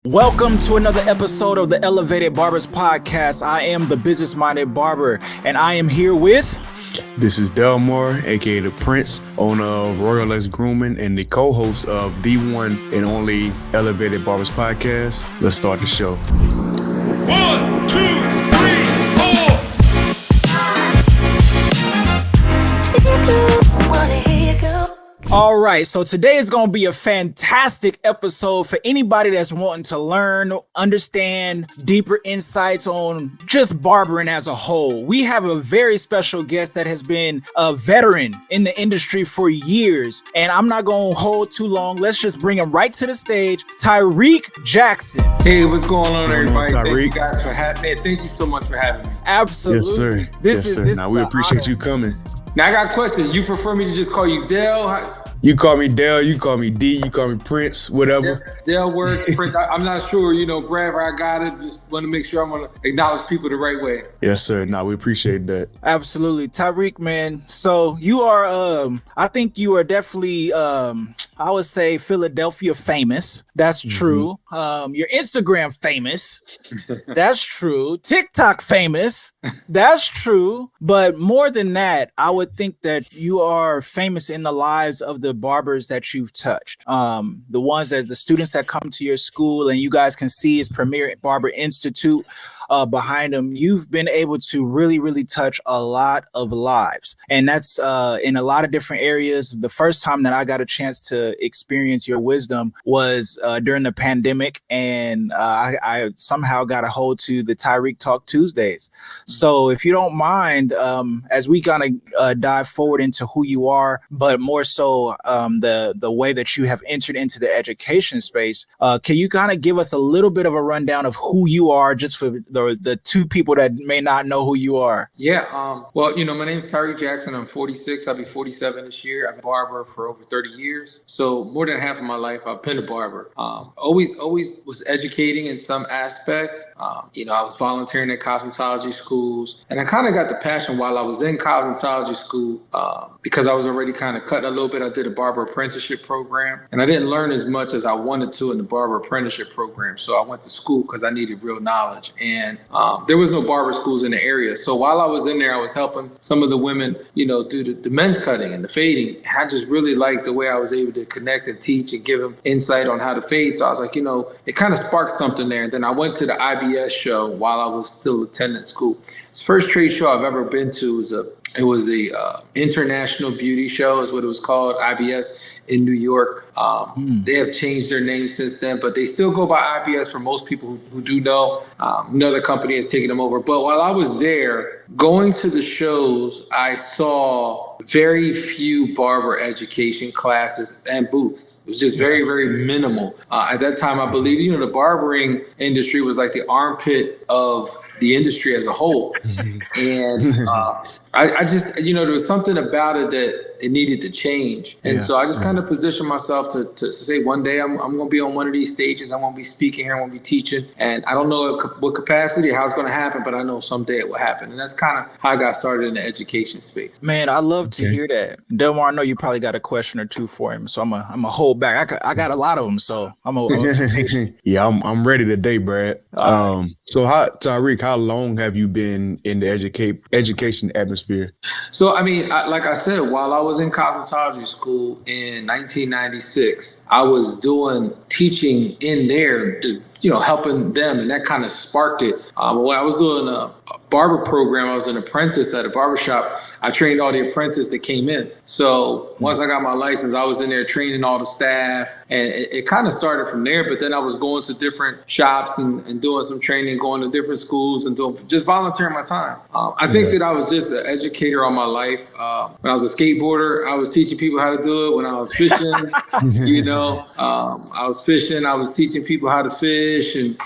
Welcome to another episode of the Elevated Barbers Podcast. I am the business-minded barber, and I am here with... This is Delmar, aka The Prince, owner of Royal Luxe Grooming and the co-host of the one and only Elevated Barbers Podcast. Let's start the show. 1, 2, 3, 4. All right, so today is going to be a fantastic episode for anybody that's wanting to learn, understand deeper insights on just barbering as a whole. We have a very special guest that has been a veteran in the industry for years, and I'm not going to hold too long. Let's just bring him right to the stage, Tyrik Jackson. Hey, what's going on, everybody? Tyrik. Thank you guys for having me. Thank you so much for having me. Absolutely. Yes, sir. Now, we appreciate you coming. Now, I got a question. You prefer me to just call you Dale? You call me Dale, you call me D, you call me Prince, whatever. Dale works. Prince, I'm not sure, Bradford, I got it. Just want to make sure I'm going to acknowledge people the right way. Yes, sir. Now, we appreciate that. Absolutely. Tyrik, man. So you are, I think you are definitely, I would say Philadelphia famous. That's true. Your Instagram famous. That's true. TikTok famous. That's true. But more than that, I would think that you are famous in the lives of the barbers that you've touched. The ones that the students that come to your school and you guys can see is Premier Barber Institute behind them. You've been able to really touch a lot of lives, and that's in a lot of different areas. The first time that I got a chance to experience your wisdom was during the pandemic, and I somehow got a hold to the Tyrik Talk Tuesdays. So if you don't mind, as we kind of dive forward into who you are, but more so the way that you have entered into the education space, can you kind of give us a little bit of a rundown of who you are, just for the two people that may not know who you are? Yeah. Well, my name is Tyrik Jackson. I'm 46. I'll be 47 this year. I've been a barber for over 30 years. So more than half of my life, I've been a barber. Always was educating in some aspect. I was volunteering at cosmetology schools, and I kind of got the passion while I was in cosmetology school because I was already kind of cutting a little bit. I did a barber apprenticeship program, and I didn't learn as much as I wanted to in the barber apprenticeship program. So I went to school because I needed real knowledge, and there was no barber schools in the area. So while I was in there, I was helping some of the women, do the men's cutting and the fading. And I just really liked the way I was able to connect and teach and give them insight on how to fade. So I was like, it kind of sparked something there. And then I went to the IBS show while I was still attending school. It's the first trade show I've ever been to. It was the International Beauty Show is what it was called, IBS in New York. They have changed their name since then, but they still go by IBS for most people who do know. Another company has taken them over. But while I was there, going to the shows, I saw very few barber education classes and booths. It was just very, very minimal. At that time, I believe, the barbering industry was like the armpit of the industry as a whole. And I just, there was something about it that it needed to change. And so I just kind of positioned myself to say one day I'm going to be on one of these stages. I'm going to be speaking here. I'm going to be teaching. And I don't know what capacity or how it's going to happen, but I know someday it will happen. And that's kind of how I got started in the education space. Man, I love to hear that. Delmar, I know you probably got a question or two for him, so I'm a hold back. I got a lot of them, so I'm a. Yeah, I'm ready today, Brad. So Tyrik, how long have you been in the education atmosphere? So, like I said, while I was in cosmetology school in 1996, I was doing teaching in there, helping them, and that kind of sparked it. When I was doing a barber program, I was an apprentice at a barbershop. I trained all the apprentices that came in. So once I got my license, I was in there training all the staff, and it kind of started from there. But then I was going to different shops and doing some training, going to different schools and just volunteering my time. I think that I was just an educator all my life. When I was a skateboarder, I was teaching people how to do it. When I was fishing, I was fishing, I was teaching people how to fish, and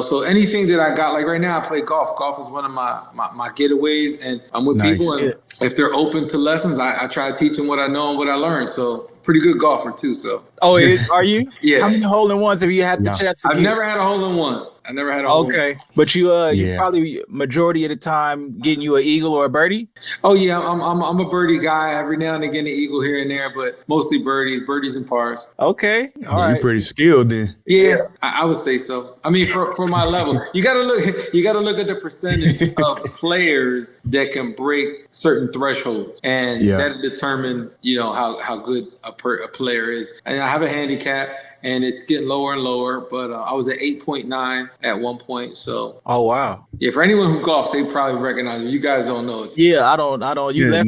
so anything that I got, like right now I play golf. Golf is one of my getaways, and I'm with people, and if they're open to lessons, I try to teach them what I know and what I learned. So pretty good golfer too. So Oh, are you? Yeah. How many hole-in-ones have you had the Yeah. chance to I've get? never had a hole-in-one. I never had a hole-in-one. Okay, but you Yeah. probably majority of the time getting you an eagle or a birdie. Oh yeah, I'm a birdie guy. Every now and again, an eagle here and there, but mostly birdies and pars. Okay, all You're right. pretty skilled then. Yeah, I would say so. I mean, for my level, you gotta look at the percentage of players that can break certain thresholds, and that'll determine how good a player is. And I have a handicap, and it's getting lower and lower, but I was at 8.9 at one point. So, Oh wow. yeah, for anyone who golfs, they probably recognize me. You guys don't know. Yeah, I don't. You Yeah,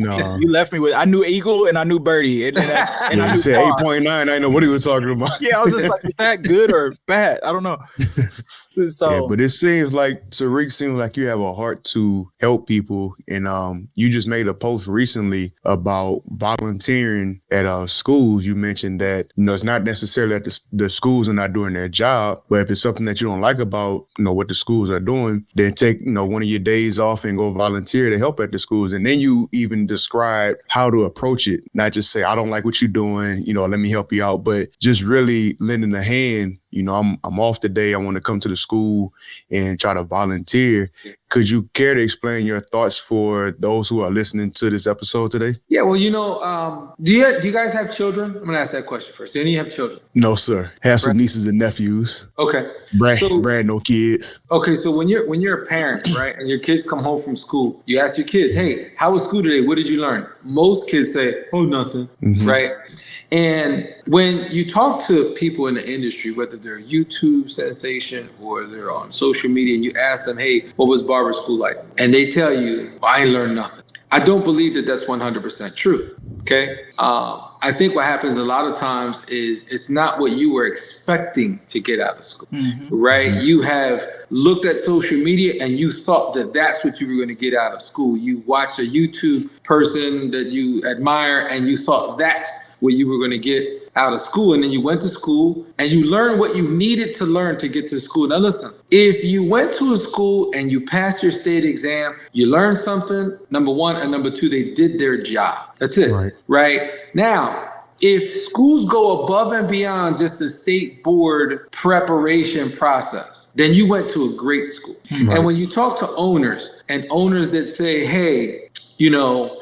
left me with. I knew eagle and I knew birdie, and I You knew said par. 8.9. I didn't know what he was talking about. Yeah, I was just like, is that good or bad? I don't know. So Yeah, but it seems like Tyrik seems like you have a heart to help people, and you just made a post recently about volunteering at schools. You mentioned that it's not necessarily that the schools are not doing their job, but if it's something that you don't like about what the schools are doing, then take one of your days off and go volunteer to help at the schools. And then you even describe how to approach it, not just say I don't like what you're doing, let me help you out, but just really lending a hand. I'm off today. I want to come to the school and try to volunteer. Could you care to explain your thoughts for those who are listening to this episode today? Yeah, well, do you guys have children? I'm gonna ask that question first. Do any of you have children? No, sir. Have some nieces and nephews. Okay. Brad, no kids. Okay, so when you're a parent, right, and your kids come home from school, you ask your kids, "Hey, how was school today? What did you learn?" Most kids say, "Oh, nothing," right? And when you talk to people in the industry, whether they're a YouTube sensation or they're on social media, and you ask them, "Hey, what was barber school like?" And they tell you, "I ain't learned nothing." I don't believe that that's 100% true. Okay. I think what happens a lot of times is it's not what you were expecting to get out of school, right? You have looked at social media and you thought that that's what you were going to get out of school. You watched a YouTube person that you admire and you thought that's what you were going to get out of school. And then you went to school and you learned what you needed to learn to get to school. Now, listen, if you went to a school and you passed your state exam, you learned something, number one, and number two, they did their job. That's it. Right? Now, if schools go above and beyond just the state board preparation process, then you went to a great school. And when you talk to owners that say, "Hey,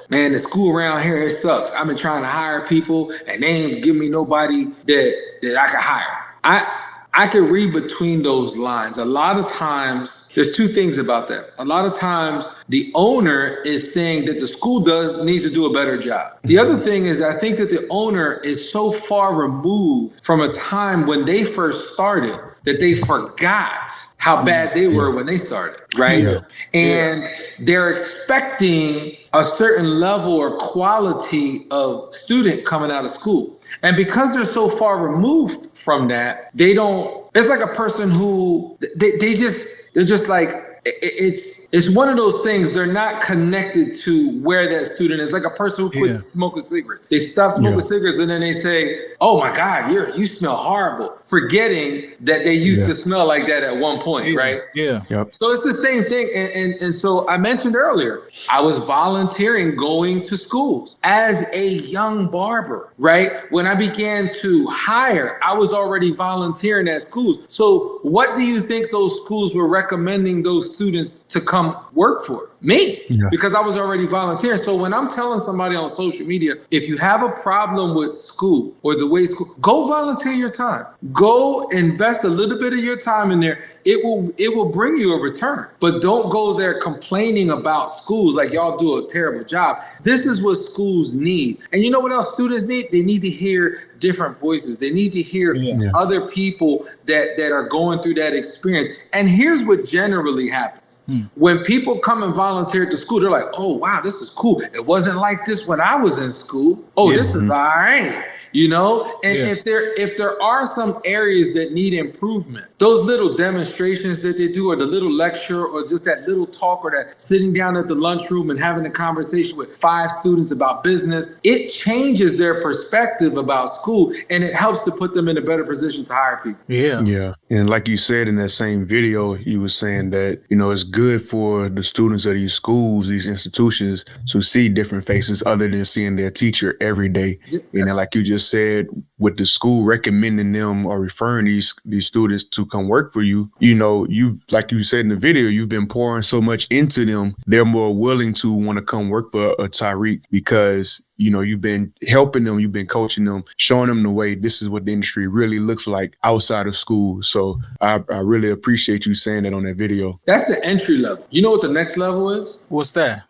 man, the school around here, it sucks. I've been trying to hire people and they ain't give me nobody that I could hire." I could read between those lines. A lot of times, there's two things about that. A lot of times, the owner is saying that the school needs to do a better job. The other thing is, I think that the owner is so far removed from a time when they first started that they forgot how bad they were when they started, right? And they're expecting a certain level or quality of student coming out of school. And because they're so far removed from that, it's like a person who they're just like, it's one of those things. They're not connected to where that student is. Like a person who quits smoking cigarettes. They stop smoking cigarettes and then they say, "Oh my God, you smell horrible," forgetting that they used to smell like that at one point, right? Yeah. So it's the same thing. And so I mentioned earlier, I was volunteering going to schools as a young barber, right? When I began to hire, I was already volunteering at schools. So what do you think those schools were recommending those students to come work for? Me, because I was already volunteering. So when I'm telling somebody on social media, if you have a problem with school or the way school, go volunteer your time. Go invest a little bit of your time in there. It will bring you a return. But don't go there complaining about schools like y'all do a terrible job. This is what schools need. And you know what else students need? They need to hear different voices. They need to hear other people that are going through that experience. And here's what generally happens. When people come and volunteer at the school, they're like, "Oh, wow, this is cool. It wasn't like this when I was in school. Oh, this is all right." And if there are some areas that need improvement, those little demonstrations that they do, or the little lecture, or just that little talk, or that sitting down at the lunchroom and having a conversation with 5 students about business, it changes their perspective about school. school, and it helps to put them in a better position to hire people. Yeah. Yeah. And like you said in that same video, you was saying that, it's good for the students of these schools, these institutions, to see different faces other than seeing their teacher every day. Yep. And then, like you just said, with the school recommending them or referring these students to come work for you, you, like you said in the video, you've been pouring so much into them, they're more willing to want to come work for a Tyrik because you've been helping them, you've been coaching them, showing them the way this is what the industry really looks like outside of school. So I really appreciate you saying that on that video. That's the entry level. You know what the next level is? What's that?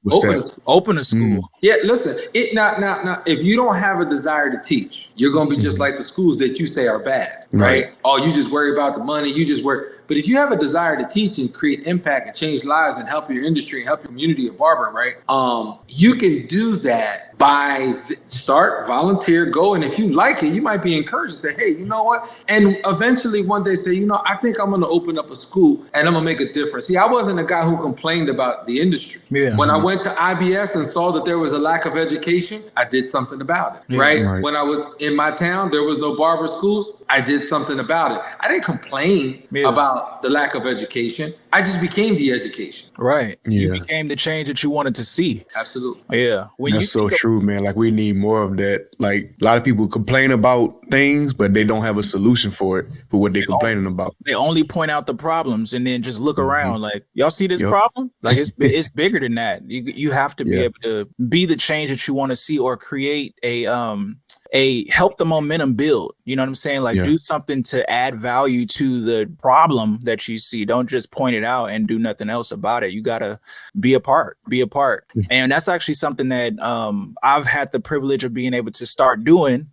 Open a school. Mm. Yeah, listen, if you don't have a desire to teach, you're going to be just like the schools that you say are bad, right? Oh, you just worry about the money, you just worry. But if you have a desire to teach and create impact and change lives and help your industry and help your community of barber, right? You can do that by start, volunteer, go. And if you like it, you might be encouraged to say, hey, you know what? And eventually one day say, I think I'm going to open up a school and I'm going to make a difference. See, I wasn't a guy who complained about the industry. Yeah. When I went to IBS and saw that there was a lack of education, I did something about it, right? When I was in my town, there was no barber schools. I did something about it. I didn't complain about the lack of education. I just became the education. Right. Yeah. You became the change that you wanted to see. Absolutely. Yeah. That's so true, man. Like, we need more of that. Like, a lot of people complain about things, but they don't have a solution for it, for what they're complaining about. They only point out the problems and then just look around like, y'all see this problem? Like, it's bigger than that. You have to be able to be the change that you want to see or create a help the momentum build. You know what I'm saying? Like, do something to add value to the problem that you see. Don't just point it out and do nothing else about it. You got to be a part. And that's actually something that I've had the privilege of being able to start doing,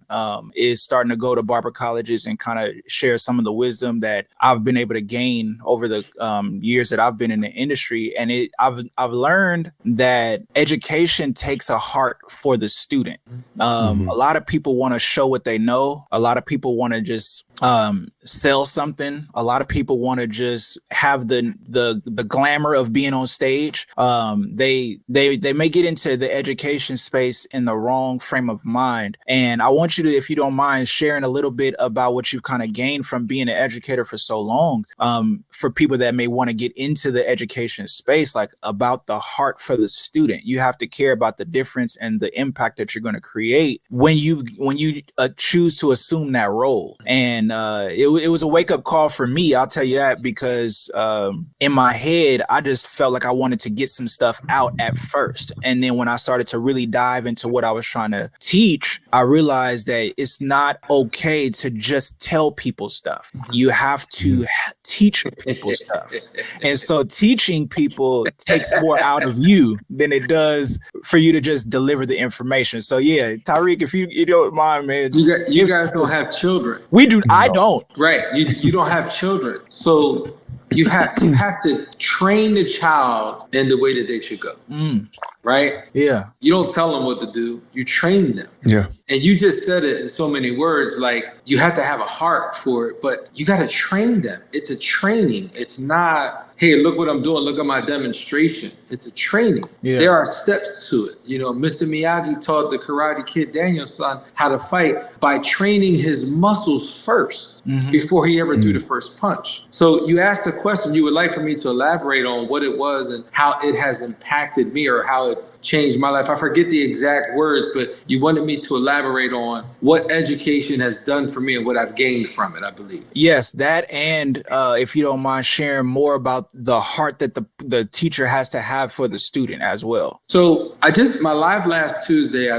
is starting to go to barber colleges and kind of share some of the wisdom that I've been able to gain over the years that I've been in the industry. And I've learned that education takes a heart for the student. A lot of people want to show what they know. A lot of people want to just sell something. A lot of people want to just have the glamour of being on stage. They may get into the education space in the wrong frame of mind. And I want you to, if you don't mind, sharing a little bit about what you've kind of gained from being an educator for so long, for people that may want to get into the education space, like about the heart for the student. You have to care about the difference and the impact that you're going to create when you choose to assume that role. And it was a wake-up call for me, I'll tell you that, because in my head, I just felt like I wanted to get some stuff out at first. And then when I started to really dive into what I was trying to teach, I realized that it's not okay to just tell people stuff. You have to teach people stuff. And so teaching people takes more out of you than it does for you to just deliver the information. So yeah, Tyrik, if you don't mind, man. You guys don't have children. We do. No. I don't. Right. You don't have children. So you have to train the child in the way that they should go. Right? Yeah. You don't tell them what to do. You train them. Yeah. And you just said it in so many words, like you have to have a heart for it, but you got to train them. It's a training. It's not, hey, look what I'm doing. Look at my demonstration. It's a training. Yeah. There are steps to it. Mr. Miyagi taught the Karate Kid Daniel's son how to fight by training his muscles first before he ever threw the first punch. So you asked a question you would like for me to elaborate on what it was and how it has impacted me or how it's changed my life. I forget the exact words, but you wanted me to elaborate on what education has done for me and what I've gained from it, I believe. Yes, that, and if you don't mind sharing more about the heart that the teacher has to have for the student as well. So my live last Tuesday, I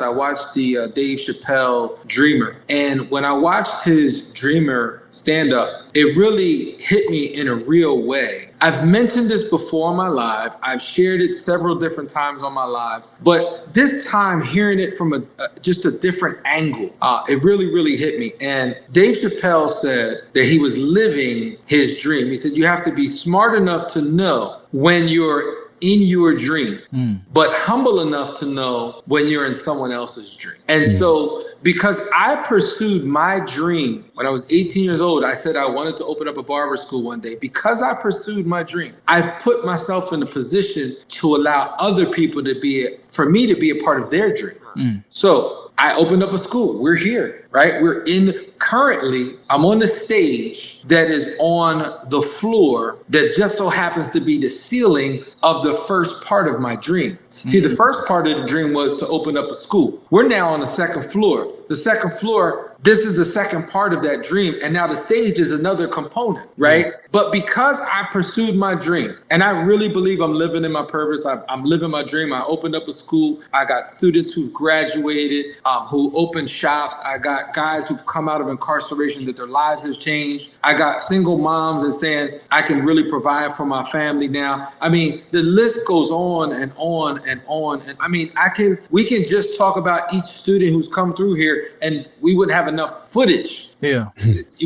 watched the Dave Chappelle Dreamer. And when I watched his Dreamer stand up, it really hit me in a real way. I've mentioned this before on my live. I've shared it several different times on my lives, but this time hearing it from just a different angle, it really, really hit me. And Dave Chappelle said that he was living his dream. He said, you have to be smart enough to know when you're in your dream, but humble enough to know when you're in someone else's dream. And so because I pursued my dream when I was 18 years old, I said I wanted to open up a barber school one day. Because I pursued my dream, I've put myself in a position to allow other people for me to be a part of their dream. So I opened up a school. We're here. right? Currently, I'm on the stage that is on the floor that just so happens to be the ceiling of the first part of my dream. See, the first part of the dream was to open up a school. We're now on the second floor. The second floor, this is the second part of that dream. And now the stage is another component, right? Yeah. But because I pursued my dream, and I really believe I'm living in my purpose, I'm living my dream. I opened up a school. I got students who've graduated, who opened shops. I got guys who've come out of incarceration that their lives have changed. I got single moms that saying, I can really provide for my family now. I mean, the list goes on and on and on. And I mean, we can just talk about each student who's come through here and we wouldn't have enough footage. Yeah.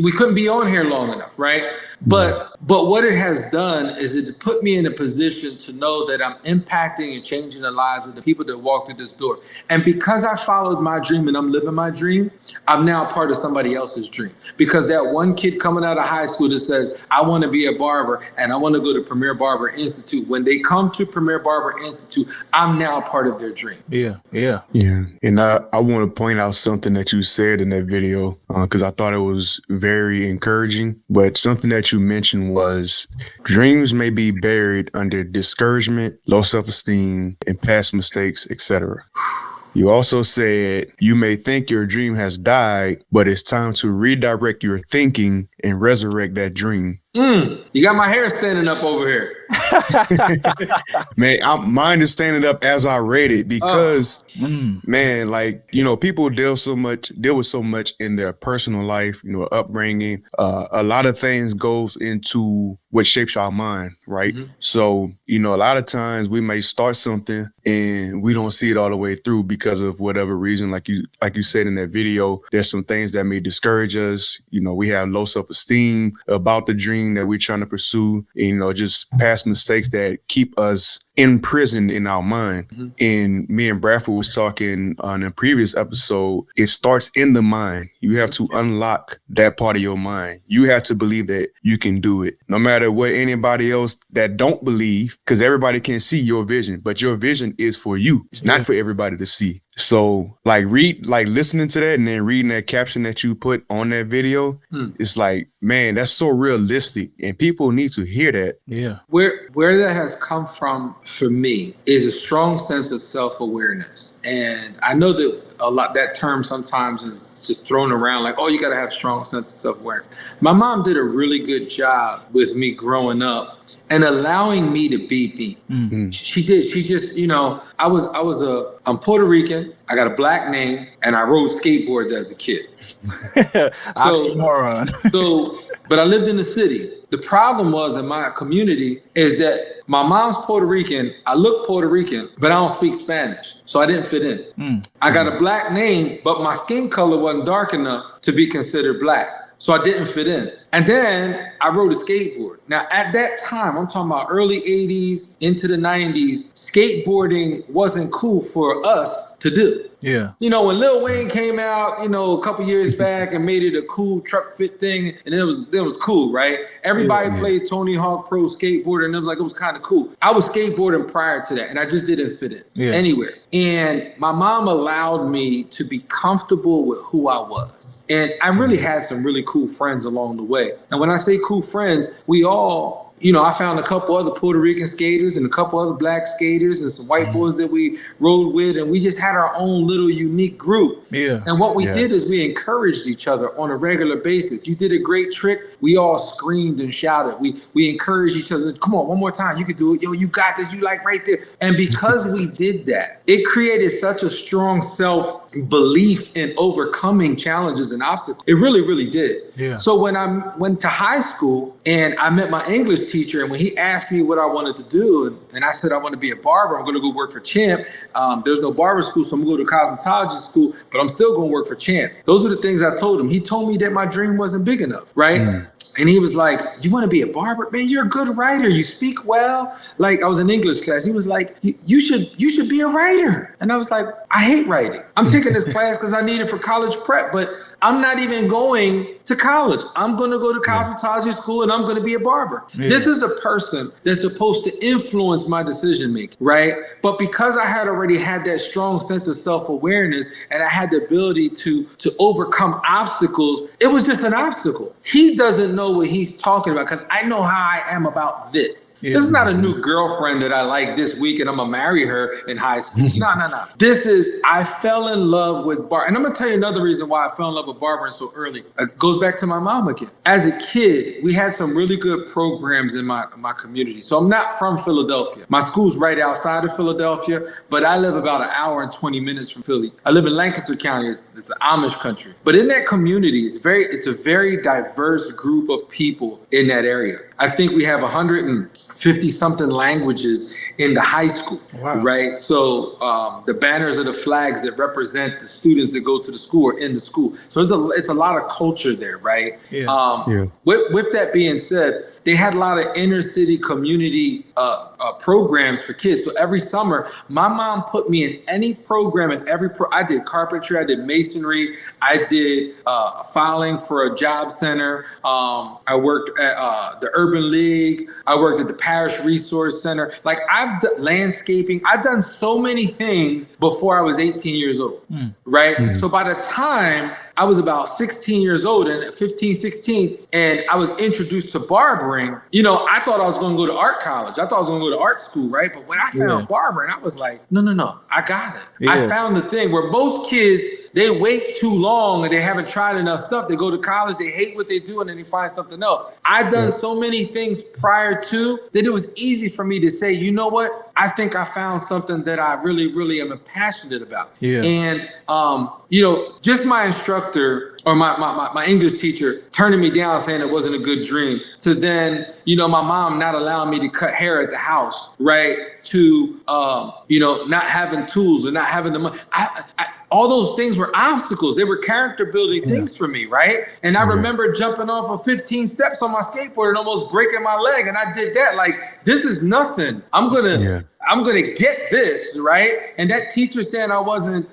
We couldn't be on here long enough, right? But what it has done is it put me in a position to know that I'm impacting and changing the lives of the people that walk through this door. And because I followed my dream and I'm living my dream, I'm now part of somebody else's dream. Because that one kid coming out of high school that says, I want to be a barber and I want to go to Premier Barber Institute. When they come to Premier Barber Institute, I'm now part of their dream. Yeah. Yeah. Yeah. And I want to point out something that you said in that video, because I thought it was very encouraging. But something that you mentioned was dreams may be buried under discouragement, low self-esteem, and past mistakes, etc. You also said you may think your dream has died, but it's time to redirect your thinking and resurrect that dream. You got my hair standing up over here. Man, mine is standing up as I read it because, man, like, you know, people deal with so much in their personal life, you know, upbringing. A lot of things goes into what shapes our mind, right? Mm-hmm. So, you know, a lot of times we may start something and we don't see it all the way through because of whatever reason. Like you said in that video, there's some things that may discourage us. You know, we have low self-esteem about the dream that we're trying to pursue, you know, just past mistakes that keep us imprisoned in our mind. Mm-hmm. And me and Bradford was talking on a previous episode, it starts in the mind. You have to unlock that part of your mind. You have to believe that you can do it. No matter what anybody else that don't believe, because everybody can see your vision, but your vision is for you. It's not for everybody to see. So listening to that and then reading that caption that you put on that video, it's like, man, that's so realistic and people need to hear that. Yeah. Where that has come from for me is a strong sense of self-awareness. And I know that that term sometimes is just thrown around like, oh, you got to have a strong sense of self-awareness. My mom did a really good job with me growing up and allowing me to be me. Mm-hmm. She did. She just, you know, I'm Puerto Rican. I got a black name and I rode skateboards as a kid. But I lived in the city. The problem was in my community is that my mom's Puerto Rican. I look Puerto Rican, but I don't speak Spanish. So I didn't fit in. I got a black name, but my skin color wasn't dark enough to be considered black. So I didn't fit in. And then I rode a skateboard. Now, at that time, I'm talking about early 80s into the 90s, skateboarding wasn't cool for us to do. Yeah. You know, when Lil Wayne came out, you know, a couple years back and made it a cool truck fit thing, and it was cool, right? Everybody played Tony Hawk Pro Skateboarder, and it was kind of cool. I was skateboarding prior to that, and I just didn't fit in anywhere. And my mom allowed me to be comfortable with who I was. And I really had some really cool friends along the way. And when I say cool friends, we all, you know, I found a couple other Puerto Rican skaters and a couple other black skaters and some white boys that we rode with. And we just had our own little unique group. Yeah. And what we did is we encouraged each other on a regular basis. You did a great trick. We all screamed and shouted. We encouraged each other. Come on, one more time. You can do it. Yo, you got this. You like right there. And because we did that, it created such a strong self-belief in overcoming challenges and obstacles. It really, really did. Yeah. So when I went to high school and I met my English teacher, and when he asked me what I wanted to do, and I said, I want to be a barber. I'm going to go work for Champ. There's no barber school, so I'm going to go to cosmetology school, but I'm still going to work for Champ. Those are the things I told him. He told me that my dream wasn't big enough, right? And he was like, you want to be a barber? Man, you're a good writer. You speak well. Like, I was in English class. He was like, you should be a writer. And I was like, I hate writing. I'm taking this class because I need it for college prep, but I'm not even going to college. I'm going to go to cosmetology school and I'm going to be a barber. Yeah. This is a person that's supposed to influence my decision making, right? But because I had already had that strong sense of self-awareness and I had the ability to overcome obstacles, it was just an obstacle. He doesn't know what he's talking about because I know how I am about this. Yeah. This is not a new girlfriend that I like this week and I'm going to marry her in high school. No. This is, I fell in love with bar. And I'm going to tell you another reason why I fell in love with barbering so early. It goes back to my mom again. As a kid, we had some really good programs in my community. So I'm not from Philadelphia. My school's right outside of Philadelphia, but I live about an hour and 20 minutes from Philly. I live in Lancaster County. It's an Amish country. But in that community, it's a very diverse group of people in that area. I think we have 150 something languages in the high school, right? So the banners are the flags that represent the students that go to the school or in the school. So it's a lot of culture there, right? Yeah. With that being said, they had a lot of inner city community programs for kids. So every summer, my mom put me in any program and I did carpentry, I did masonry, I did filing for a job center. I worked at the Urban League. I worked at the Parish Resource Center. Like I've done landscaping. I've done so many things before I was 18 years old, right? Mm-hmm. So by the time I was about 16 years old and 15, 16, and I was introduced to barbering, I thought I was going to go to art college. I thought I was going to go to art school, right? But when I found barbering, I was like, no, I got it. Yeah. I found the thing where most kids, they wait too long and they haven't tried enough stuff. They go to college, they hate what they do, and then they find something else. I've done so many things prior to that it was easy for me to say, you know what? I think I found something that I really, really am passionate about. Yeah. And, just my instructor or my English teacher turning me down saying it wasn't a good dream, to then, my mom not allowing me to cut hair at the house, right? To, not having tools or not having the money. All those things were obstacles. They were character building things for me, right? And I remember jumping off of 15 steps on my skateboard and almost breaking my leg. And I did that. Like, this is nothing. I'm gonna get this, right? And that teacher saying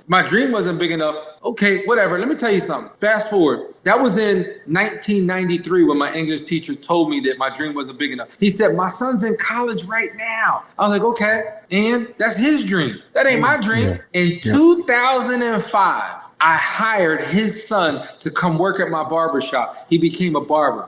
my dream wasn't big enough. Okay, whatever. Let me tell you something. Fast forward. That was in 1993 when my English teacher told me that my dream wasn't big enough. He said, my son's in college right now. I was like, okay. And that's his dream. That ain't my dream. In 2005, I hired his son to come work at my barbershop. He became a barber.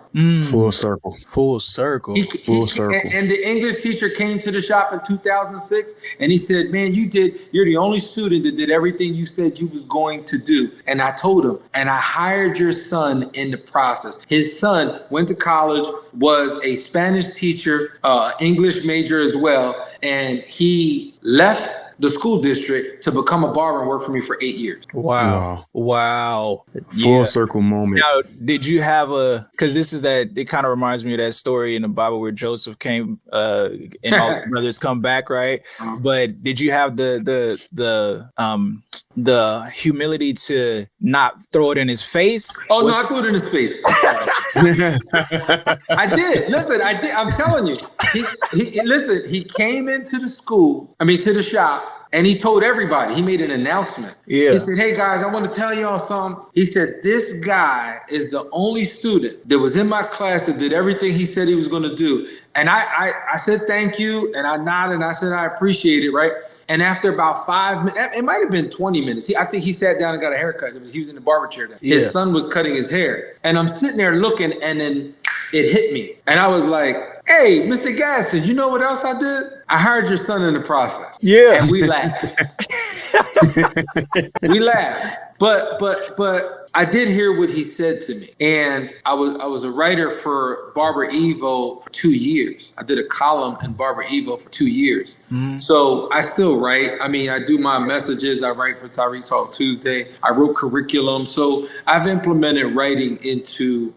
Full circle. Full circle. Full circle. And the English teacher came to the shop in 2006 and he said, man, you're the only student that did everything you said you was going to do. And I told him, and I hired your son in the process. His son went to college, was a Spanish teacher, English major as well. And he left the school district to become a barber and work for me for 8 years. Wow. Full circle moment. Now, did you have because it kind of reminds me of that story in the Bible where Joseph came and all the brothers come back, right? But did you have the humility to not throw it in his face? Oh, no, I threw it in his face. I did. Listen, I did. I'm telling you. He came into the shop, and he told everybody. He made an announcement. Yeah. He said, hey, guys, I want to tell y'all something. He said, this guy is the only student that was in my class that did everything he said he was going to do. And I said, thank you. And I nodded and I said, I appreciate it. Right. And after about 5 minutes, it might've been 20 minutes. I think he sat down and got a haircut. He was in the barber chair. His son was cutting his hair. And I'm sitting there looking, and then it hit me. And I was like, hey, Mr. Gasson, you know what else I did? I hired your son in the process. Yeah. And we laughed. But I did hear what he said to me. And I was a writer for Barber Evo for 2 years. I did a column in Barber Evo for 2 years. Mm-hmm. So I still write. I mean, I do my messages. I write for Tyrik Talk Tuesday. I wrote curriculum. So I've implemented writing into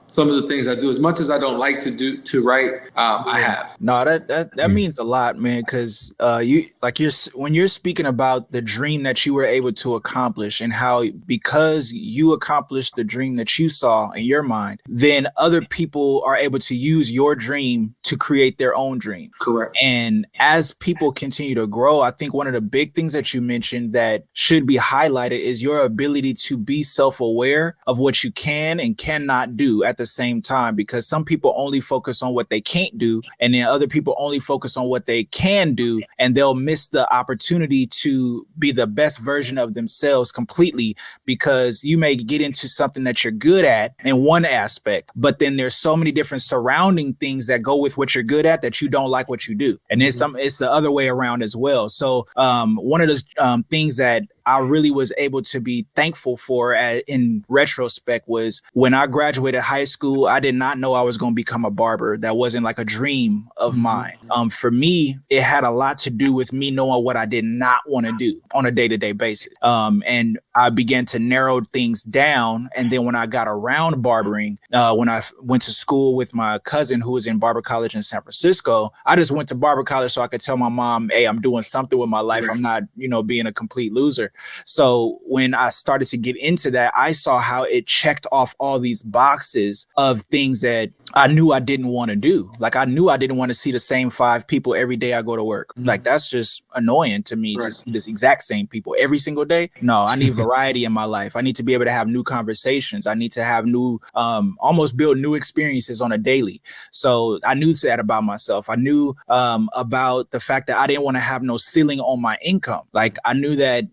some of the things I do. As much as I don't like to write, I have. No, that means a lot, man. Because when you're speaking about the dream that you were able to accomplish, and how because you accomplished the dream that you saw in your mind, then other people are able to use your dream to create their own dream. Correct. And as people continue to grow, I think one of the big things that you mentioned that should be highlighted is your ability to be self-aware of what you can and cannot do at the same time, because some people only focus on what they can't do, and then other people only focus on what they can do, and they'll miss the opportunity to be the best version of themselves completely, because you may get into something that you're good at in one aspect, but then there's so many different surrounding things that go with what you're good at that you don't like what you do. And then it's the other way around as well. So one of the things that I really was able to be thankful for in retrospect was when I graduated high school, I did not know I was going to become a barber. That wasn't like a dream of mine. For me, it had a lot to do with me knowing what I did not want to do on a day-to-day basis. And I began to narrow things down. And then when I got around barbering, when I went to school with my cousin who was in barber college in San Francisco, I just went to barber college so I could tell my mom, hey, I'm doing something with my life. I'm not, being a complete loser. So when I started to get into that, I saw how it checked off all these boxes of things that I knew I didn't want to do. Like I knew I didn't want to see the same 5 people every day I go to work. Like that's just annoying to me to see this exact same people every single day. No, I need variety in my life. I need to be able to have new conversations. I need to have new, almost build new experiences on a daily. So I knew that about myself. I knew about the fact that I didn't want to have no ceiling on my income. Like I knew that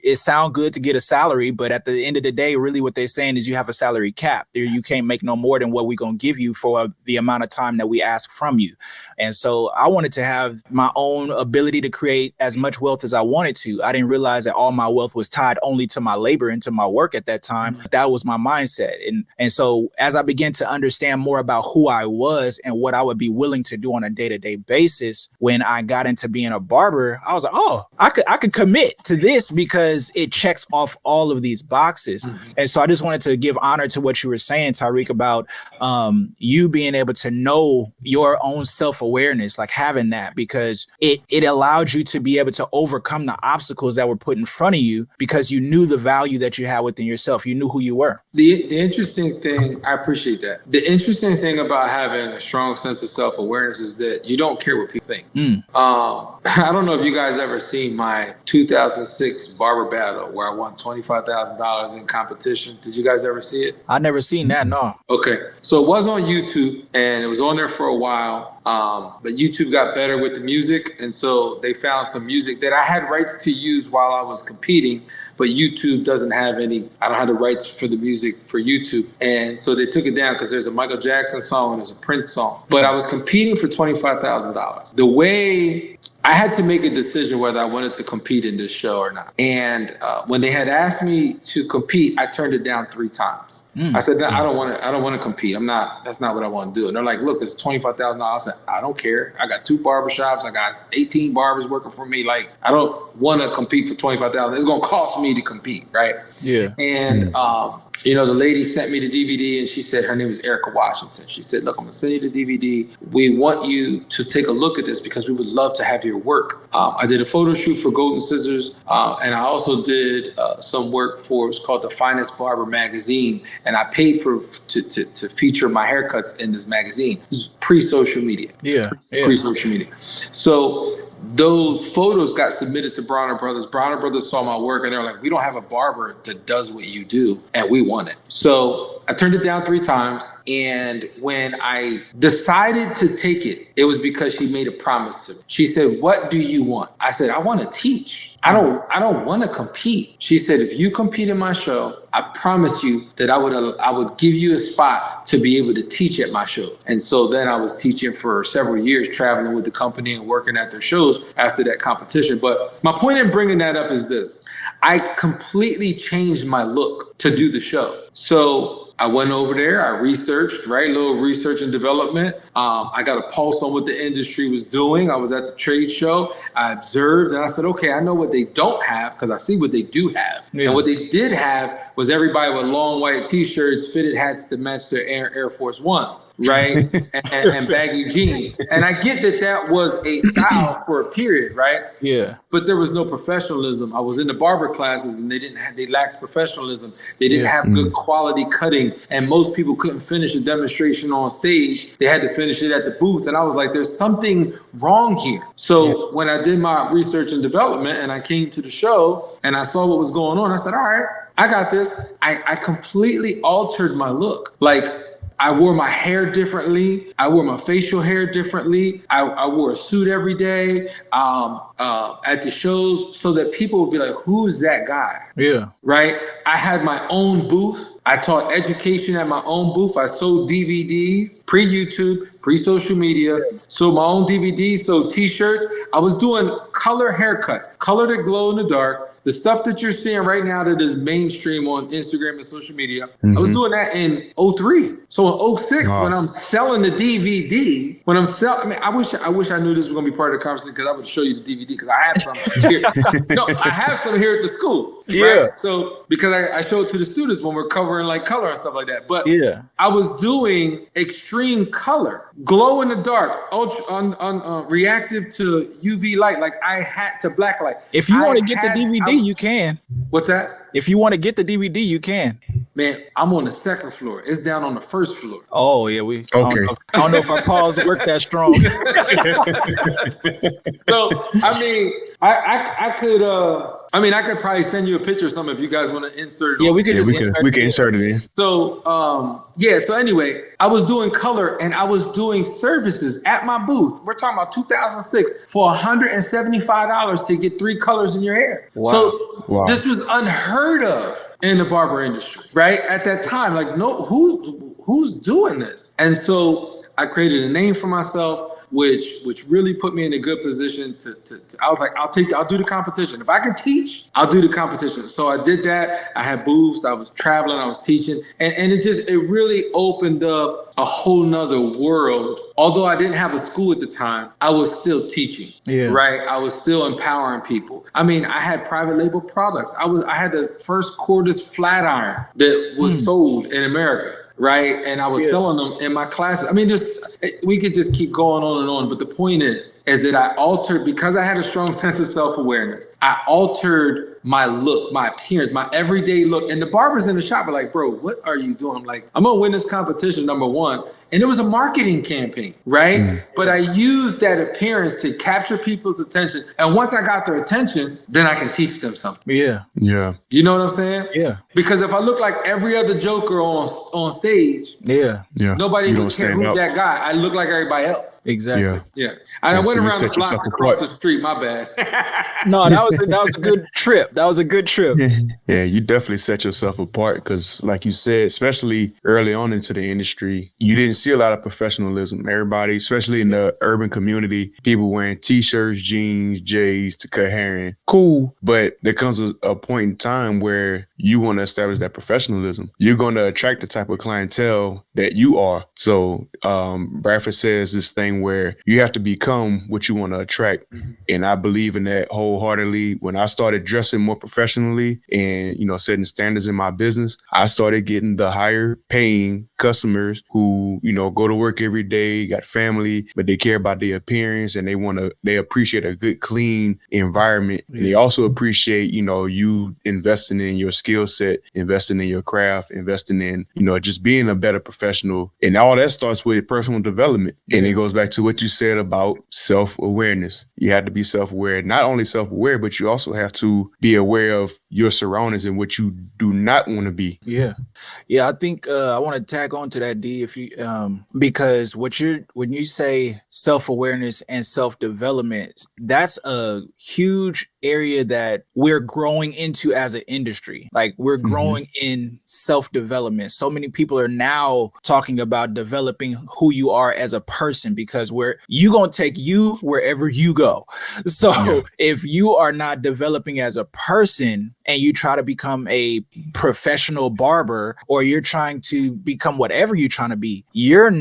it sounds good to get a salary, but at the end of the day, really what they're saying is you have a salary cap. You can't make no more than what we're going to give you for the amount of time that we ask from you. And so I wanted to have my own ability to create as much wealth as I wanted to. I didn't realize that all my wealth was tied only to my labor and to my work at that time. That was my mindset. And so as I began to understand more about who I was and what I would be willing to do on a day-to-day basis, when I got into being a barber, I was like, oh, I could commit to this because it checks off all of these boxes. And so I just wanted to give honor to what you were saying, Tyrik, about you being able to know your own self-awareness, like having that, because it allowed you to be able to overcome the obstacles that were put in front of you because you knew the value that you had within yourself. You knew who you were. The interesting thing, I appreciate that. The interesting thing about having a strong sense of self-awareness is that you don't care what people think. I don't know if you guys ever seen my 2006 barber battle where I won $25,000 in competition. Did you guys ever see it? I never seen that, no. Okay. So it was on YouTube and it was on there for a while. But YouTube got better with the music. And so they found some music that I had rights to use while I was competing, but YouTube doesn't have any, I don't have the rights for the music for YouTube. And so they took it down because there's a Michael Jackson song and there's a Prince song. But I was competing for $25,000. The way I had to make a decision whether I wanted to compete in this show or not. And when they had asked me to compete, I turned it down 3 times. I said, no, I don't want to compete. That's not what I want to do. And they're like, look, it's $25,000. I said, I don't care. I got 2 barbershops. I got 18 barbers working for me. Like, I don't want to compete for $25,000. It's going to cost me to compete, right? Yeah. And the lady sent me the DVD and she said, her name is Erica Washington. She said, look, I'm going to send you the DVD. We want you to take a look at this because we would love to have your work. I did a photo shoot for Golden Scissors. And I also did some work for, it's called The Finest Barber magazine. And I paid to feature my haircuts in this magazine. This is pre-social media. Yeah. Pre-social media. So those photos got submitted to Bronner Brothers. Bronner Brothers saw my work and they're like, we don't have a barber that does what you do, and we want it. So I turned it down 3 times. And when I decided to take it, it was because she made a promise to me. She said, what do you want? I said, I want to teach. I don't want to compete. She said, if you compete in my show, I promise you that I would give you a spot to be able to teach at my show. And so then I was teaching for several years, traveling with the company and working at their shows after that competition. But my point in bringing that up is this. I completely changed my look to do the show. So I went over there, I researched, right? A little research and development. I got a pulse on what the industry was doing. I was at the trade show. I observed and I said, okay, I know what they don't have because I see what they do have. Yeah. And what they did have was everybody with long white t-shirts, fitted hats that matched their Air Force Ones, right? and baggy jeans. And I get that was a style for a period, right? Yeah. But there was no professionalism. I was in the barber classes and they lacked professionalism. They didn't have good quality cutting. And most people couldn't finish a demonstration on stage. They had to finish it at the booth. And I was like, there's something wrong here. So when I did my research and development and I came to the show and I saw what was going on, I said, all right, I got this. I completely altered my look. Like, I wore my hair differently. I wore my facial hair differently. I wore a suit every day at the shows so that people would be like, who's that guy? Yeah. Right? I had my own booth. I taught education at my own booth. I sold DVDs, pre-YouTube, pre-social media, sold my own DVDs, sold t-shirts. I was doing color haircuts, color that glow in the dark. The stuff that you're seeing right now that is mainstream on Instagram and social media, I was doing that in 03. So in 06, when I'm selling the DVD, I wish I knew this was going to be part of the conversation because I would show you the DVD because I have some here. No, I have some here at the school. Yeah. Right? So because I show it to the students when we're covering like color and stuff like that. But I was doing extreme color, glow in the dark, ultra reactive to UV light. Like I had to black light. If you want to get the DVD, you can. What's that? If you want to get the DVD, you can. Man, I'm on the second floor. It's down on the first floor. Oh yeah, okay. I don't know if our paws work that strong. So I mean, I could probably send you a picture or something if you guys want to insert it. Yeah, we can insert it in. So so anyway, I was doing color and I was doing services at my booth. We're talking about 2006 for $175 to get 3 colors in your hair. Wow. So this was unheard of in the barber industry, right? At that time, like, no, who's doing this? And so I created a name for myself, which really put me in a good position to I was like, I'll do the competition. If I can teach, I'll do the competition. So I did that. I had booths, I was traveling, I was teaching, and it really opened up a whole nother world. Although I didn't have a school at the time, I was still teaching, right? I was still empowering people. I mean, I had private label products. I had the first cordless flat iron that was sold in America. Right. And I was selling them in my classes. I mean, we could just keep going on and on. But the point is that I altered, because I had a strong sense of self-awareness, I altered my look, my appearance, my everyday look. And the barbers in the shop were like, bro, what are you doing? I'm like, I'm going to win this competition, number one. And it was a marketing campaign, right? But I used that appearance to capture people's attention. And once I got their attention, then I can teach them something. Yeah. You know what I'm saying? Yeah. Because if I look like every other joker on stage, nobody would care who's that guy. I look like everybody else. Exactly. Yeah. And I went around the block across the street. My bad. No, that was a good trip. That was a good trip. Yeah, you definitely set yourself apart because, like you said, especially early on into the industry, you didn't see a lot of professionalism. Everybody, especially in the urban community, people wearing t-shirts, jeans, J's to cut hair in. Cool, but there comes a point in time where you want to establish that professionalism. You're going to attract the type of clientele that you are. So Bradford says this thing where you have to become what you want to attract. And I believe in that wholeheartedly. When I started dressing more professionally and, setting standards in my business, I started getting the higher paying customers who, go to work every day, got family, but they care about their appearance and they appreciate a good, clean environment. And they also appreciate, you investing in your skill set, investing in your craft, investing in, just being a better professional. And all that starts with personal development. And it goes back to what you said about self-awareness. You have to be self-aware, not only self-aware, but you also have to be aware of your surroundings and what you do not want to be. Yeah. I think I want to tag on to that, D, if you because when you say self-awareness and self-development, that's a huge area that we're growing into as an industry. Like we're growing in self-development. So many people are now talking about developing who you are as a person, because you gonna take you wherever you go. So if you are not developing as a person, and you try to become a professional barber, or you're trying to become whatever you're trying to be, you're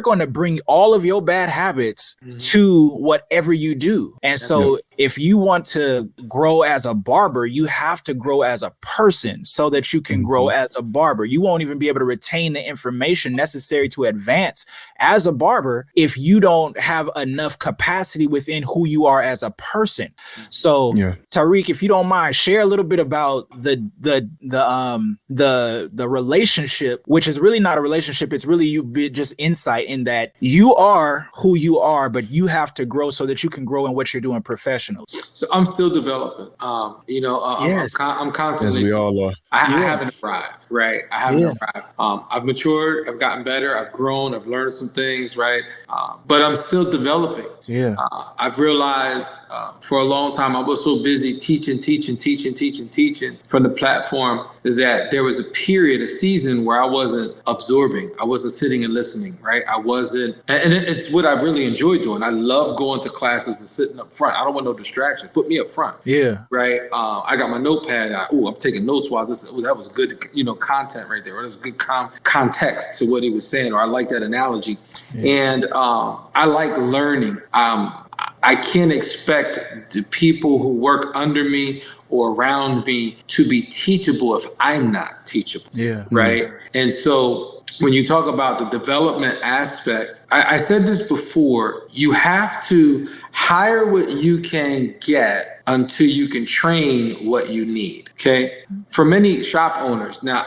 going to bring all of your bad habits to whatever you do. And so if you want to grow as a barber, you have to grow as a person so that you can grow as a barber. You won't even be able to retain the information necessary to advance as a barber if you don't have enough capacity within who you are as a person. So Tyrik, if you don't mind, share a little bit about the relationship, which is really not a relationship. It's really just insight in that you are who you are, but you have to grow so that you can grow in what you're doing professionally. So I'm still developing. I'm constantly. As we all are. I haven't arrived, right? I haven't arrived. I've matured. I've gotten better. I've grown. I've learned some things, right? But I'm still developing. I've realized for a long time I was so busy teaching from the platform that there was a period, a season where I wasn't absorbing. I wasn't sitting and listening, right? I wasn't, and it's what I really enjoyed doing. I love going to classes and sitting up front. I don't want no distraction. Put me up front. Right. I got my notepad. I'm taking notes while that was good, content right there. Or that was good context to what he was saying, or I like that analogy. And I like learning. I can't expect the people who work under me or around me to be teachable if I'm not teachable. Right. And so when you talk about the development aspect, I said this before, you have to hire what you can get until you can train what you need. Okay. For many shop owners, now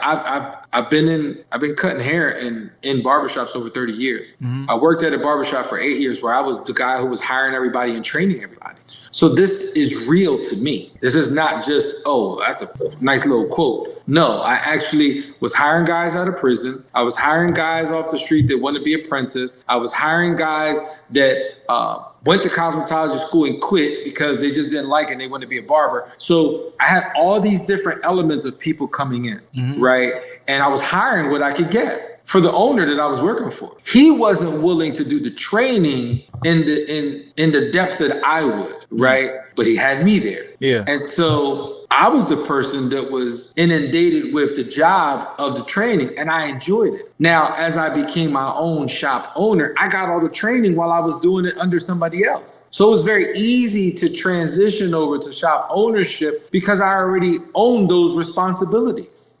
I've been cutting hair in barbershops over 30 years. I worked at a barbershop for 8 years where I was the guy who was hiring everybody and training everybody. So this is real to me. This is not just, that's a nice little quote. No, I actually was hiring guys out of prison. I was hiring guys off the street that want to be apprentice. I was hiring guys that went to cosmetology school and quit because they just didn't like it and they wanted to be a barber. So I had all these different elements of people coming in, right? And I was hiring what I could get. For the owner that I was working for, he wasn't willing to do the training in the depth that I would, right? But he had me there. And so I was the person that was inundated with the job of the training, and I enjoyed it. Now, as I became my own shop owner, I got all the training while I was doing it under somebody else. So it was very easy to transition over to shop ownership because I already owned those responsibilities.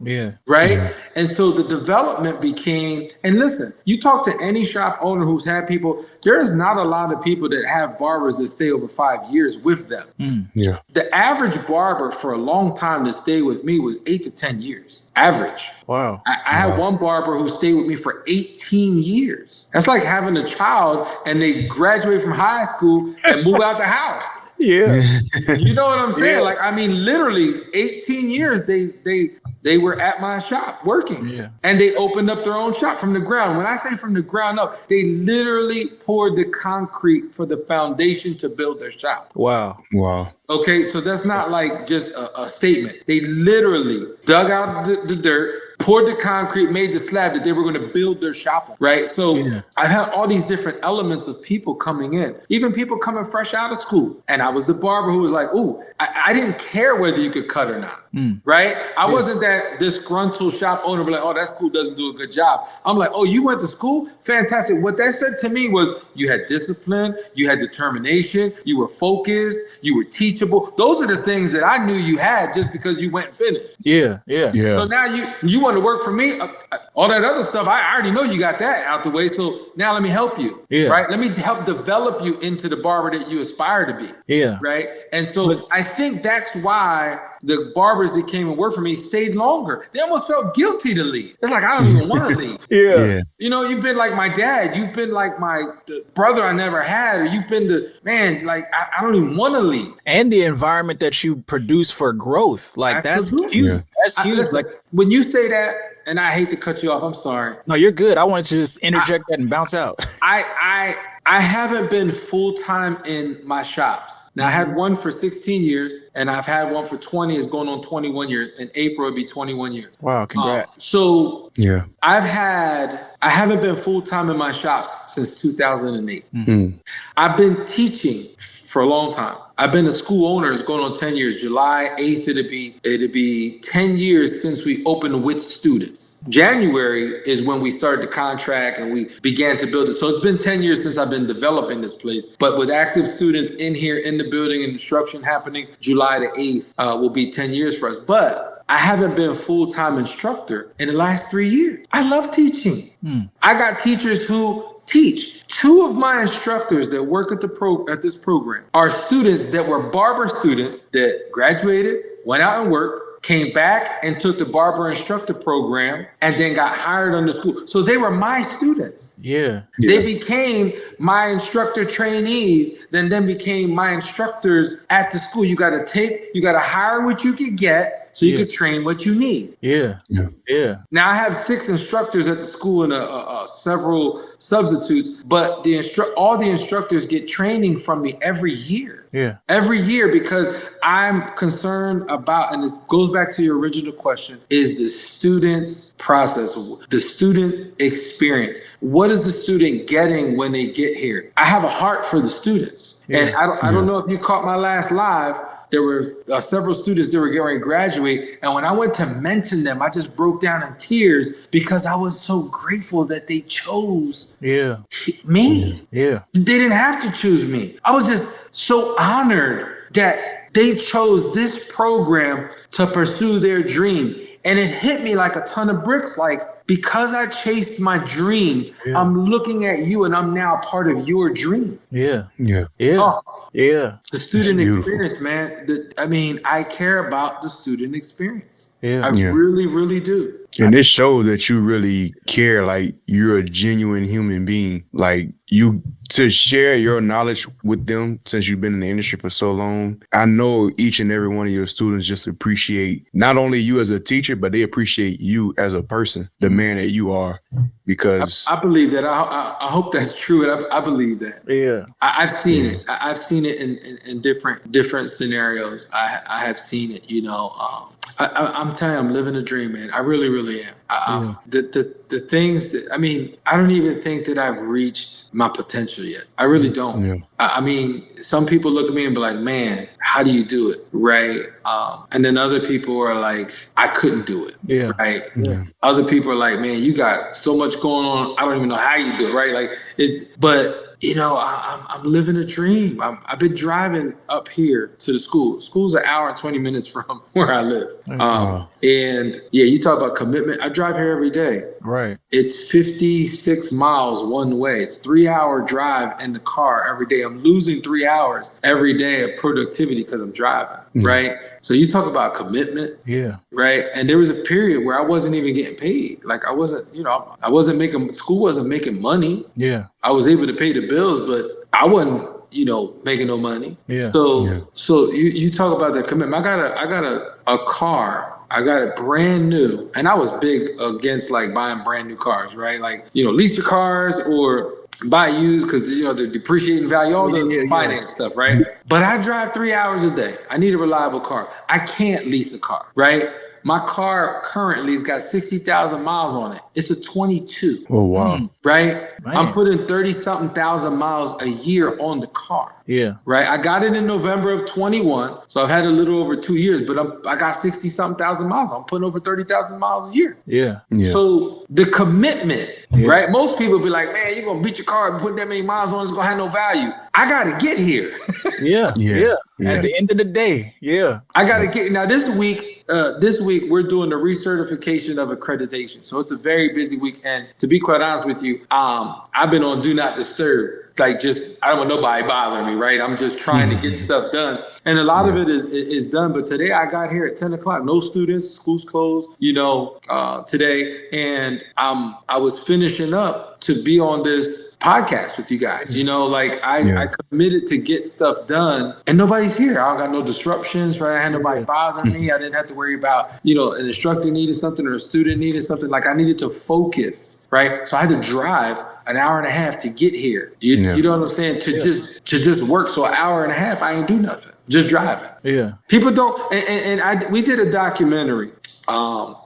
Right. And so the development became, and listen, you talk to any shop owner who's had people, there is not a lot of people that have barbers that stay over 5 years with them. The average barber for a long time that stayed with me was 8 to 10 years. Average. Wow. I had one barber who stayed with me for 18 years. That's like having a child and they graduate from high school and move out the house. You know what I'm saying? Like, I mean, literally 18 years they were at my shop working. And they opened up their own shop from the ground. When I say from the ground up, they literally poured the concrete for the foundation to build their shop. Wow. Okay, so that's not like just a statement. They literally dug out the dirt, poured the concrete, made the slab that they were going to build their shop on, right? So I had all these different elements of people coming in, even people coming fresh out of school. And I was the barber who was like, I didn't care whether you could cut or not, right? I wasn't that disgruntled shop owner, but like, that school doesn't do a good job. I'm like, you went to school? Fantastic. What that said to me was you had discipline, you had determination, you were focused, you were teachable. Those are the things that I knew you had just because you went and finished. So now you want to work for me, all that other stuff, I already know you got that out the way. So now let me help you, right? Let me help develop you into the barber that you aspire to be, right? And so I think that's why the barbers that came and worked for me stayed longer. They almost felt guilty to leave. It's like, I don't even want to leave. You know, you've been like my dad. You've been like the brother I never had. Or you've been the man, like, I don't even want to leave. And the environment that you produce for growth. Like, Absolutely. That's huge. That's huge. Listen, like, when you say that, and I hate to cut you off, I'm sorry. No, you're good. I wanted to just interject that and bounce out. I haven't been full-time in my shops. Now, I had one for 16 years, and I've had one for 20. It's going on 21 years. In April, it'll be 21 years. Wow, congrats. I haven't been full-time in my shops since 2008. I've been teaching for a long time. I've been a school owner. It's going on 10 years. July 8th, it'll be 10 years since we opened with students. January is when we started the contract and we began to build it. So it's been 10 years since I've been developing this place. But with active students in here, in the building, and instruction happening, July the 8th will be 10 years for us. But I haven't been a full-time instructor in the last 3 years. I love teaching. I got teachers who teach. 2 of my instructors that work at this program are students that were barber students that graduated, went out and worked, came back and took the barber instructor program, and then got hired on the school. So they were my students. Yeah. They became my instructor trainees, then became my instructors at the school. You got to hire what you could get so you could train what you need. Yeah. Now I have 6 instructors at the school and several substitutes, but all the instructors get training from me every year. Yeah. Every year, because I'm concerned about, and this goes back to your original question, is the student's process, the student experience. What is the student getting when they get here? I have a heart for the students. Yeah. And I don't know if you caught my last live. There were several students that were getting ready to graduate. And when I went to mention them, I just broke down in tears because I was so grateful that they chose me. Yeah. They didn't have to choose me. I was just so honored that they chose this program to pursue their dream. And it hit me like a ton of bricks, like, because I chased my dream, I'm looking at you and I'm now part of your dream. Yeah. The student experience, man. I care about the student experience. I really, really do. And it shows that you really care, like you're a genuine human being. Like to share your knowledge with them since you've been in the industry for so long. I know each and every one of your students just appreciate not only you as a teacher, but they appreciate you as a person, the man that you are. Because I believe that. I hope that's true. And I believe that. Yeah. I've seen it. I've seen it in different scenarios. I have seen it, I'm telling you, I'm living a dream, man. I really, really am. The things that, I don't even think that I've reached my potential yet. I really don't. Yeah. Some people look at me and be like, man, how do you do it? Right. And then other people are like, I couldn't do it. Yeah. Right. Yeah. Other people are like, man, you got so much going on. I don't even know how you do it. Right. I'm living a dream. I've been driving up here to the school. School's an hour and 20 minutes from where I live. And you talk about commitment. I drive here every day. Right. It's 56 miles one way. It's 3-hour drive in the car every day. I'm losing 3 hours every day of productivity because I'm driving. Right. So you talk about commitment. Yeah. Right. And there was a period where I wasn't even getting paid. Like I wasn't school wasn't making money. Yeah. I was able to pay the bills, but I wasn't, making no money. Yeah. So you talk about that commitment. I got a car. I got it brand new. And I was big against like buying brand new cars, right? Like, lease your cars or buy used because, the depreciating value, all the finance stuff, right? But I drive 3 hours a day. I need a reliable car. I can't lease a car, right? My car currently has got 60,000 miles on it. It's a 22. Oh, wow. Right? Man. I'm putting 30-something thousand miles a year on the car. Yeah. Right? I got it in November of 21. So I've had a little over 2 years, but I got 60-something thousand miles. I'm putting over 30,000 miles a year. Yeah. So the commitment, right? Most people be like, man, you're going to beat your car and put that many miles on, it's going to have no value. I got to get here. Yeah. At the end of the day. Yeah. I got to get, now this week we're doing the recertification of accreditation. So it's a very busy week. And to be quite honest with you, I've been on Do Not Disturb. Like I don't want nobody bothering me, right? I'm just trying to get stuff done. And a lot of it is done. But today I got here at 10 o'clock, no students, school's closed, today. And I was finishing up to be on this podcast with you guys. I committed to get stuff done and nobody's here. I don't got no disruptions, right? I had nobody bothering me. I didn't have to worry about, an instructor needed something or a student needed something. Like I needed to focus, right? So I had to drive an hour and a half to get here. You know what I'm saying? To just work. So an hour and a half, I ain't do nothing. Just driving. Yeah. People don't, we did a documentary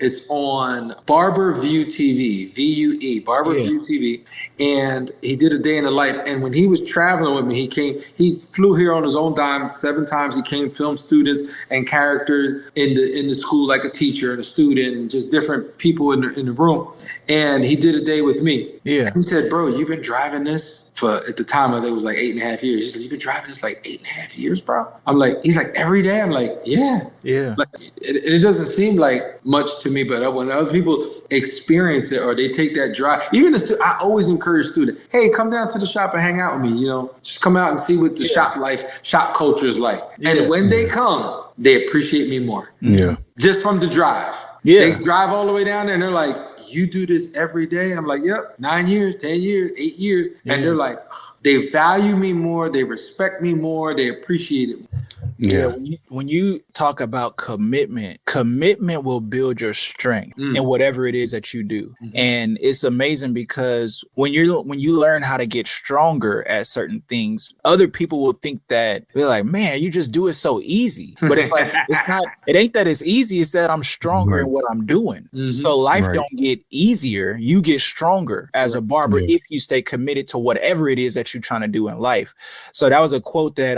It's on Barber View TV, VUE, Barber View TV. And he did a day in the life. And when he was traveling with me, he flew here on his own dime 7 times. He came, filmed students and characters in the school, like a teacher and a student and just different people in the room. And he did a day with me. Yeah. He said, bro, you've been driving this for, at the time, I think it was like 8.5 years. He said, you've been driving this like 8.5 years, bro? I'm like, he's like, every day? I'm like, yeah. Like, it doesn't seem like much to me, but when other people experience it or they take that drive, even I always encourage students, hey, come down to the shop and hang out with me, just come out and see what the shop culture is like. And when they come, they appreciate me more. Yeah. Just from the drive. Yeah. They drive all the way down there and they're like, you do this every day? And I'm like, yep, 9 years, 10 years, 8 years. And they're like, they value me more. They respect me more. They appreciate it. Yeah. When you talk about commitment will build your strength in whatever it is that you do. And it's amazing because when you learn how to get stronger at certain things, other people will think that they're like, man, you just do it so easy. But it's like, it ain't that it's easy. It's that I'm stronger in what I'm doing. So life don't get easier. You get stronger as a barber if you stay committed to whatever it is that you're trying to do in life. So that was a quote that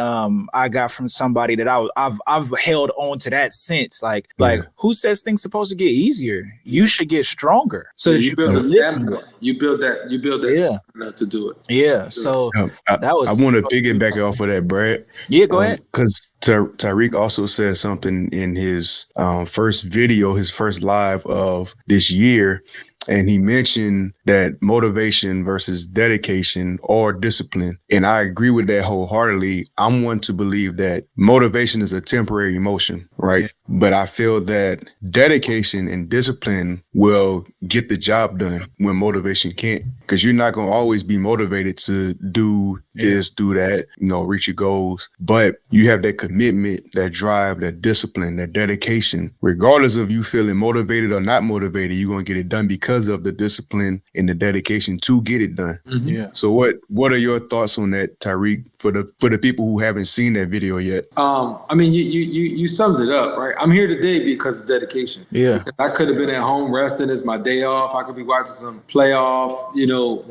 I got from somebody that I've held on to that since. Like who says things supposed to get easier? You should get stronger so that you build stamina. You build that stamina to do it. Yeah. So that was. I want to piggyback off of that, Brad. Yeah, go ahead. Because Tyrik also said something in his first video, his first live of this year. And he mentioned that motivation versus dedication or discipline. And I agree with that wholeheartedly. I'm one to believe that motivation is a temporary emotion, right? Yeah. But I feel that dedication and discipline will get the job done when motivation can't. Because you're not going to always be motivated to do this, do that, reach your goals. But you have that commitment, that drive, that discipline, that dedication. Regardless of you feeling motivated or not motivated, you're going to get it done because of the discipline and the dedication to get it done. Yeah. So what are your thoughts on that, Tyrik, for the people who haven't seen that video yet? I mean, you summed it up, right? I'm here today because of dedication. Yeah. I could have been at home resting. It's my day off. I could be watching some playoff,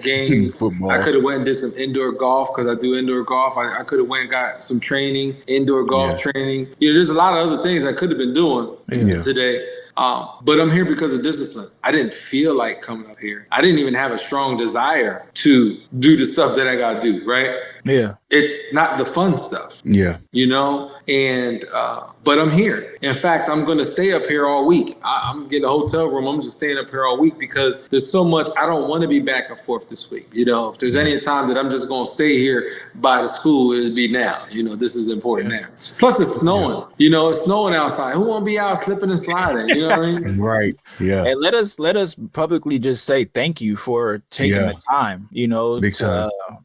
games. Football. I could have went and did some indoor golf because I do indoor golf. I could have went and got some training, indoor golf training. There's a lot of other things I could have been doing today. But I'm here because of discipline. I didn't feel like coming up here. I didn't even have a strong desire to do the stuff that I got to do, right? Yeah. It's not the fun stuff. Yeah. But I'm here. In fact, I'm going to stay up here all week. I'm getting a hotel room. I'm just staying up here all week because there's so much. I don't want to be back and forth this week. If there's any time that I'm just going to stay here by the school, it'd be now. This is important now. Plus it's snowing. It's snowing outside. Who want to be out slipping and sliding? You know what I mean? Right. Yeah. And let us publicly just say thank you for taking the time,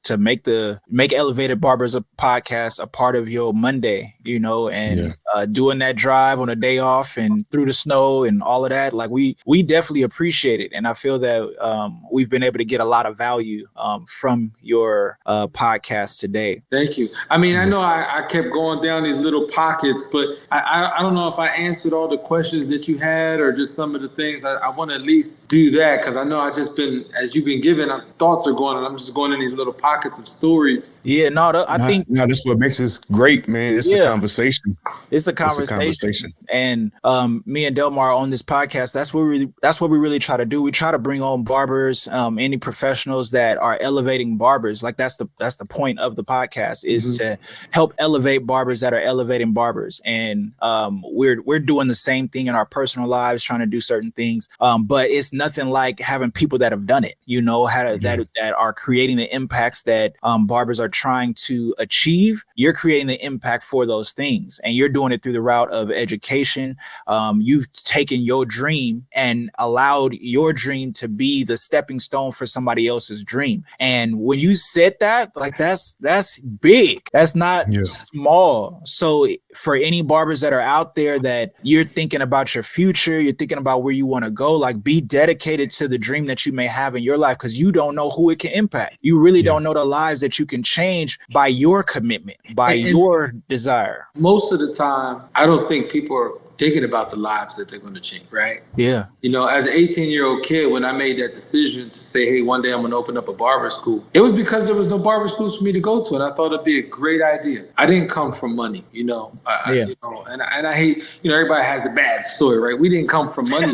to make Elevated Barbers Podcast a part of your Monday, and doing that drive on a day off and through the snow and all of that. Like we definitely appreciate it. And I feel that we've been able to get a lot of value from your podcast today. Thank you. I mean, I know I kept going down these little pockets, but I don't know if I answered all the questions that you had or just some of the things. I want to at least do that because I know as you've been giving, thoughts are going and I'm just going in these little pockets of stories. Yeah, I think that's what makes this great, man. It's a conversation. It's a conversation. And me and Delmar on this podcast, that's what we really try to do. We try to bring on barbers, any professionals that are elevating barbers. Like that's the point of the podcast is to help elevate barbers that are elevating barbers. And we're doing the same thing in our personal lives, trying to do certain things. But it's nothing like having people that have done it, that are creating the impacts that barbers are trying to achieve. You're creating the impact for those things, and you're doing it through the route of education. You've taken your dream and allowed your dream to be the stepping stone for somebody else's dream. And when you said that, like that's big. That's not small. So for any barbers that are out there that you're thinking about your future, you're thinking about where you want to go, like be dedicated to the dream that you may have in your life, because you don't know who it can impact. You really don't know the lives that you can change by your commitment, by your desire. Most of the time, I don't think people thinking about the lives that they're going to change, right? Yeah. You know, as an 18-year-old kid, when I made that decision to say, hey, one day I'm going to open up a barber school, it was because there was no barber schools for me to go to. And I thought it'd be a great idea. I didn't come from money, you know. You know, and I hate, you know, everybody has the bad story, right? We didn't come from money.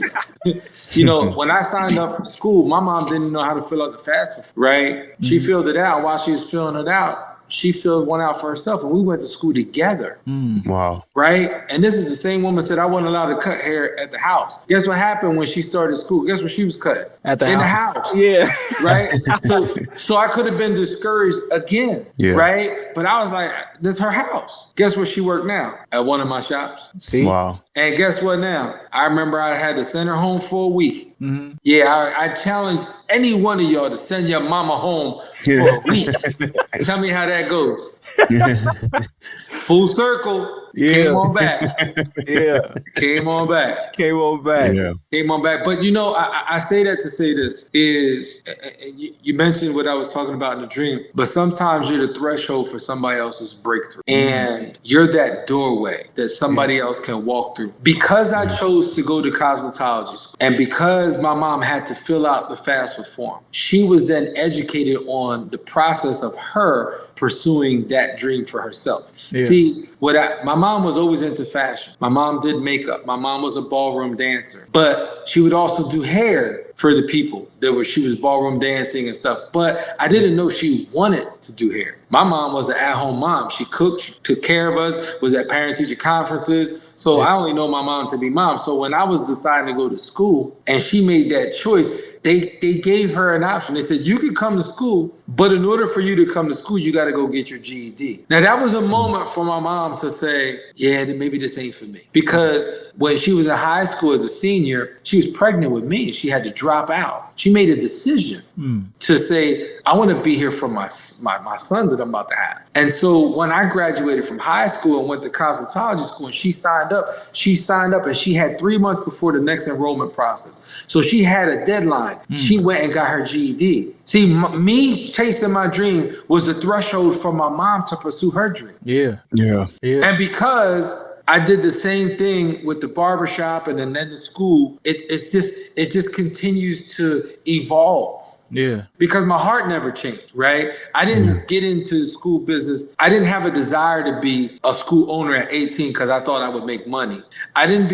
You know, when I signed up for school, my mom didn't know how to fill out the FAFSA, right? She filled it out. While she was filling it out, she filled one out for herself, and we went to school together. Wow. Right? And this is the same woman said I wasn't allowed to cut hair at the house. Guess what happened when she started school? Guess what she was cutting? At the In house. the house. Yeah. Right? So I could have been discouraged again. Yeah. Right? But I was like, this is her house. Guess where she worked now? At one of my shops. See? Wow. And guess what now? I remember I had to send her home for a week. Yeah, I challenge any one of y'all to send your mama home for a week. Tell me how that goes. Full circle. Came on back. Came on back. Came on back. Yeah. Came on back. But you know, I say that to say this is, you mentioned what I was talking about in the dream, but sometimes you're the threshold for somebody else's breakthrough. And you're that doorway that somebody else can walk through. Because I chose to go to cosmetology school, and because my mom had to fill out the FAFSA form, she was then educated on the process of her pursuing that dream for herself. Yeah. See, my mom was always into fashion. My mom did makeup. My mom was a ballroom dancer, but she would also do hair for the people. She was ballroom dancing and stuff, but I didn't know she wanted to do hair. My mom was an at-home mom. She cooked, she took care of us, was at parent-teacher conferences. So I only know my mom to be mom. So when I was deciding to go to school and she made that choice, they gave her an option. They said, you could come to school, but in order for you to come to school, you got to go get your GED. Now, that was a moment for my mom to say, yeah, maybe this ain't for me. Because when she was in high school as a senior, she was pregnant with me. She had to drop out. She made a decision to say, I want to be here for my son that I'm about to have. And so when I graduated from high school and went to cosmetology school and she signed up and she had 3 months before the next enrollment process. So she had a deadline. She went and got her GED. See, me chasing my dream was the threshold for my mom to pursue her dream. Yeah. And because I did the same thing with the barbershop and then the school, it just continues to evolve. Yeah. Because my heart never changed, right? I didn't get into the school business. I didn't have a desire to be a school owner at 18 because I thought I would make money. I didn't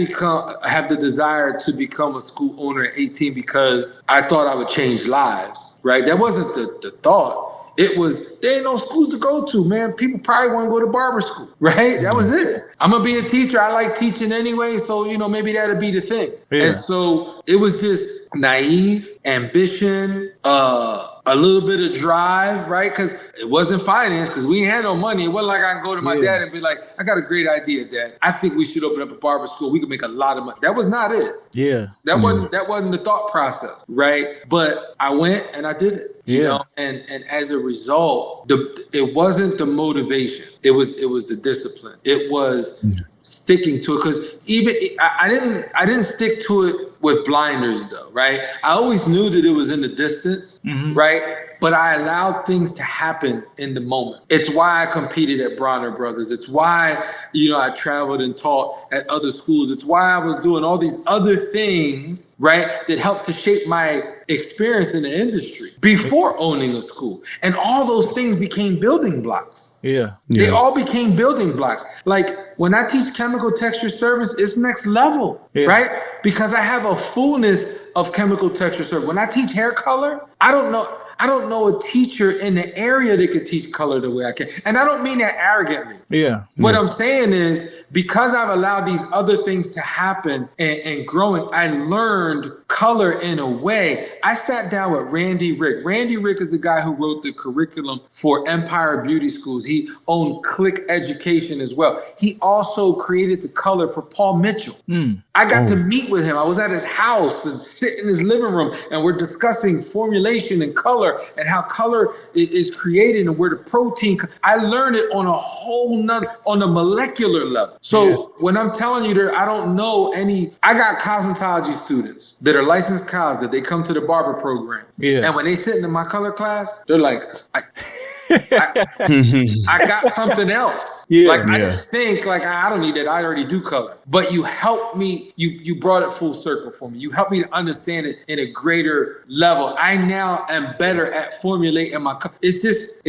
have the desire to become a school owner at 18 because I thought I would change lives, right? That wasn't the thought. It was, there ain't no schools to go to, man. People probably want to go to barber school, right? That was it. I'm going to be a teacher. I like teaching anyway. So, maybe that'll be the thing. Yeah. And so it was just naive, ambition, a little bit of drive, right? Because it wasn't finance, because we had no money. It wasn't like I can go to my dad and be like, I got a great idea, Dad. I think we should open up a barber school. We could make a lot of money. That was not it. Yeah. That wasn't the thought process, right? But I went and I did it. You know, and as a result, it wasn't the motivation. It was the discipline. It was sticking to it, because even I didn't stick to it with blinders though, right? I always knew that it was in the distance, right? But I allowed things to happen in the moment. It's why I competed at Bronner Brothers. It's why, I traveled and taught at other schools. It's why I was doing all these other things, right, that helped to shape my experience in the industry before owning a school. And all those things became building blocks. Yeah. They all became building blocks. Like when I teach chemical texture service, it's next level, right? Because I have a fullness of chemical texture service. When I teach hair color, I don't know a teacher in the area that could teach color the way I can. And I don't mean that arrogantly. Yeah. What I'm saying is, because I've allowed these other things to happen and growing, I learned color in a way. I sat down with Randy Rick. Randy Rick is the guy who wrote the curriculum for Empire Beauty Schools. He owned Click Education as well. He also created the color for Paul Mitchell. I got to meet with him. I was at his house and sit in his living room, and we're discussing formulation and color and how color is created and where the protein. I learned it on a whole nother, on a molecular level. So when I'm telling you that I don't know I got cosmetology students that are licensed cos that they come to the barber program. Yeah. And when they sit in my color class, they're like, I got something else. Yeah. Like I didn't think like I don't need that. I already do color. But you helped me. You brought it full circle for me. You helped me to understand it in a greater level. I now am better at formulating my. It's just.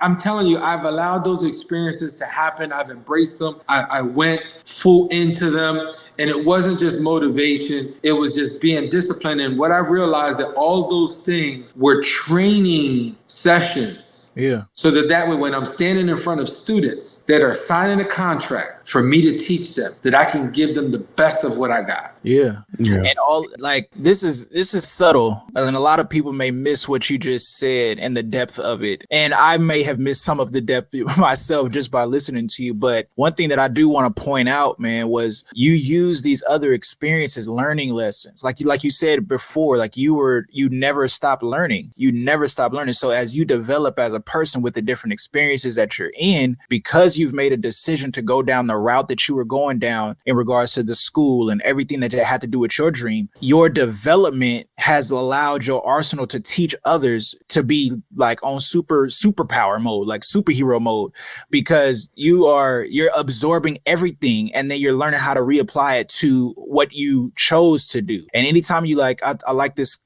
I'm telling you, I've allowed those experiences to happen. I've embraced them. I went full into them, and it wasn't just motivation. It was just being disciplined. And what I realized that all those things were training sessions. Yeah. So that way, when I'm standing in front of students that are signing a contract for me to teach them, that I can give them the best of what I got. Yeah. And all like this is subtle, and a lot of people may miss what you just said and the depth of it. And I may have missed some of the depth myself just by listening to you. But one thing that I do want to point out, man, was you use these other experiences, learning lessons. Like you said before, like you never stopped learning. You never stopped learning. So as you develop as a person with the different experiences that you're in, because you've made a decision to go down the route that you were going down in regards to the school and everything that had to do with your dream, your development has allowed your arsenal to teach others to be like on superpower mode, like superhero mode, because you're absorbing everything and then you're learning how to reapply it to what you chose to do. And anytime you I like this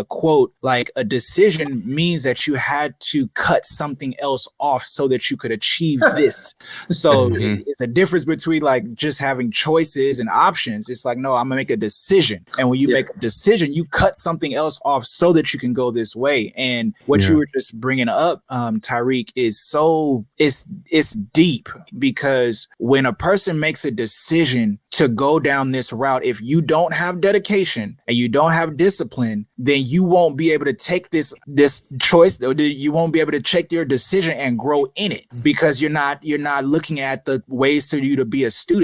quote, like a decision means that you had to cut something else off so that you could achieve this. So it's a difference between like just having choices and options. It's like, no, I'm gonna make a decision. And when you make a decision, you cut something else off so that you can go this way. And what you were just bringing up, Tyrik, is it's deep, because when a person makes a decision to go down this route, if you don't have dedication and you don't have discipline, then you won't be able to take this choice, or you won't be able to check your decision and grow in it, because you're not looking at the ways for you to be a student.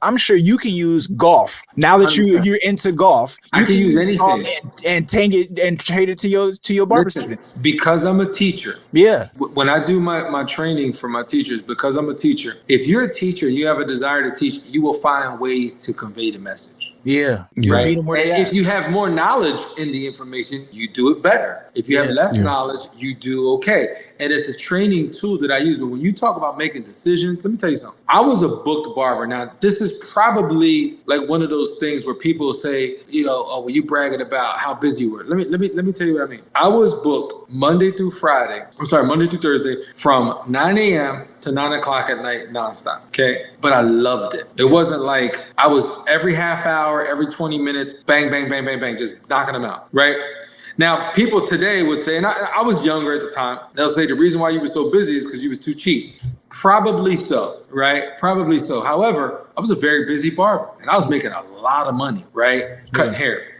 I'm sure you can use golf now that you're into golf. I can use anything and take it and trade it to your barber students. Because I'm a teacher. Yeah. When I do my training for my teachers, because I'm a teacher, if you're a teacher, you have a desire to teach, you will find ways to convey the message. Yeah. Right. And if you have more knowledge in the information, you do it better. If you have less knowledge, you do okay. And it's a training tool that I use. But when you talk about making decisions, let me tell you something. I was a booked barber. Now, this is probably like one of those things where people say, oh, well, you bragging about how busy you were. Let me tell you what I mean. I was booked Monday through Thursday from 9 a.m. to 9 o'clock at night nonstop. Okay. But I loved it. It wasn't like I was every half hour, every 20 minutes, bang, bang, bang, bang, bang, just knocking them out. Right. Now, people today would say, and I was younger at the time, they'll say the reason why you were so busy is because you was too cheap. Probably so, right? Probably so. However, I was a very busy barber and I was making a lot of money, right? Cutting hair.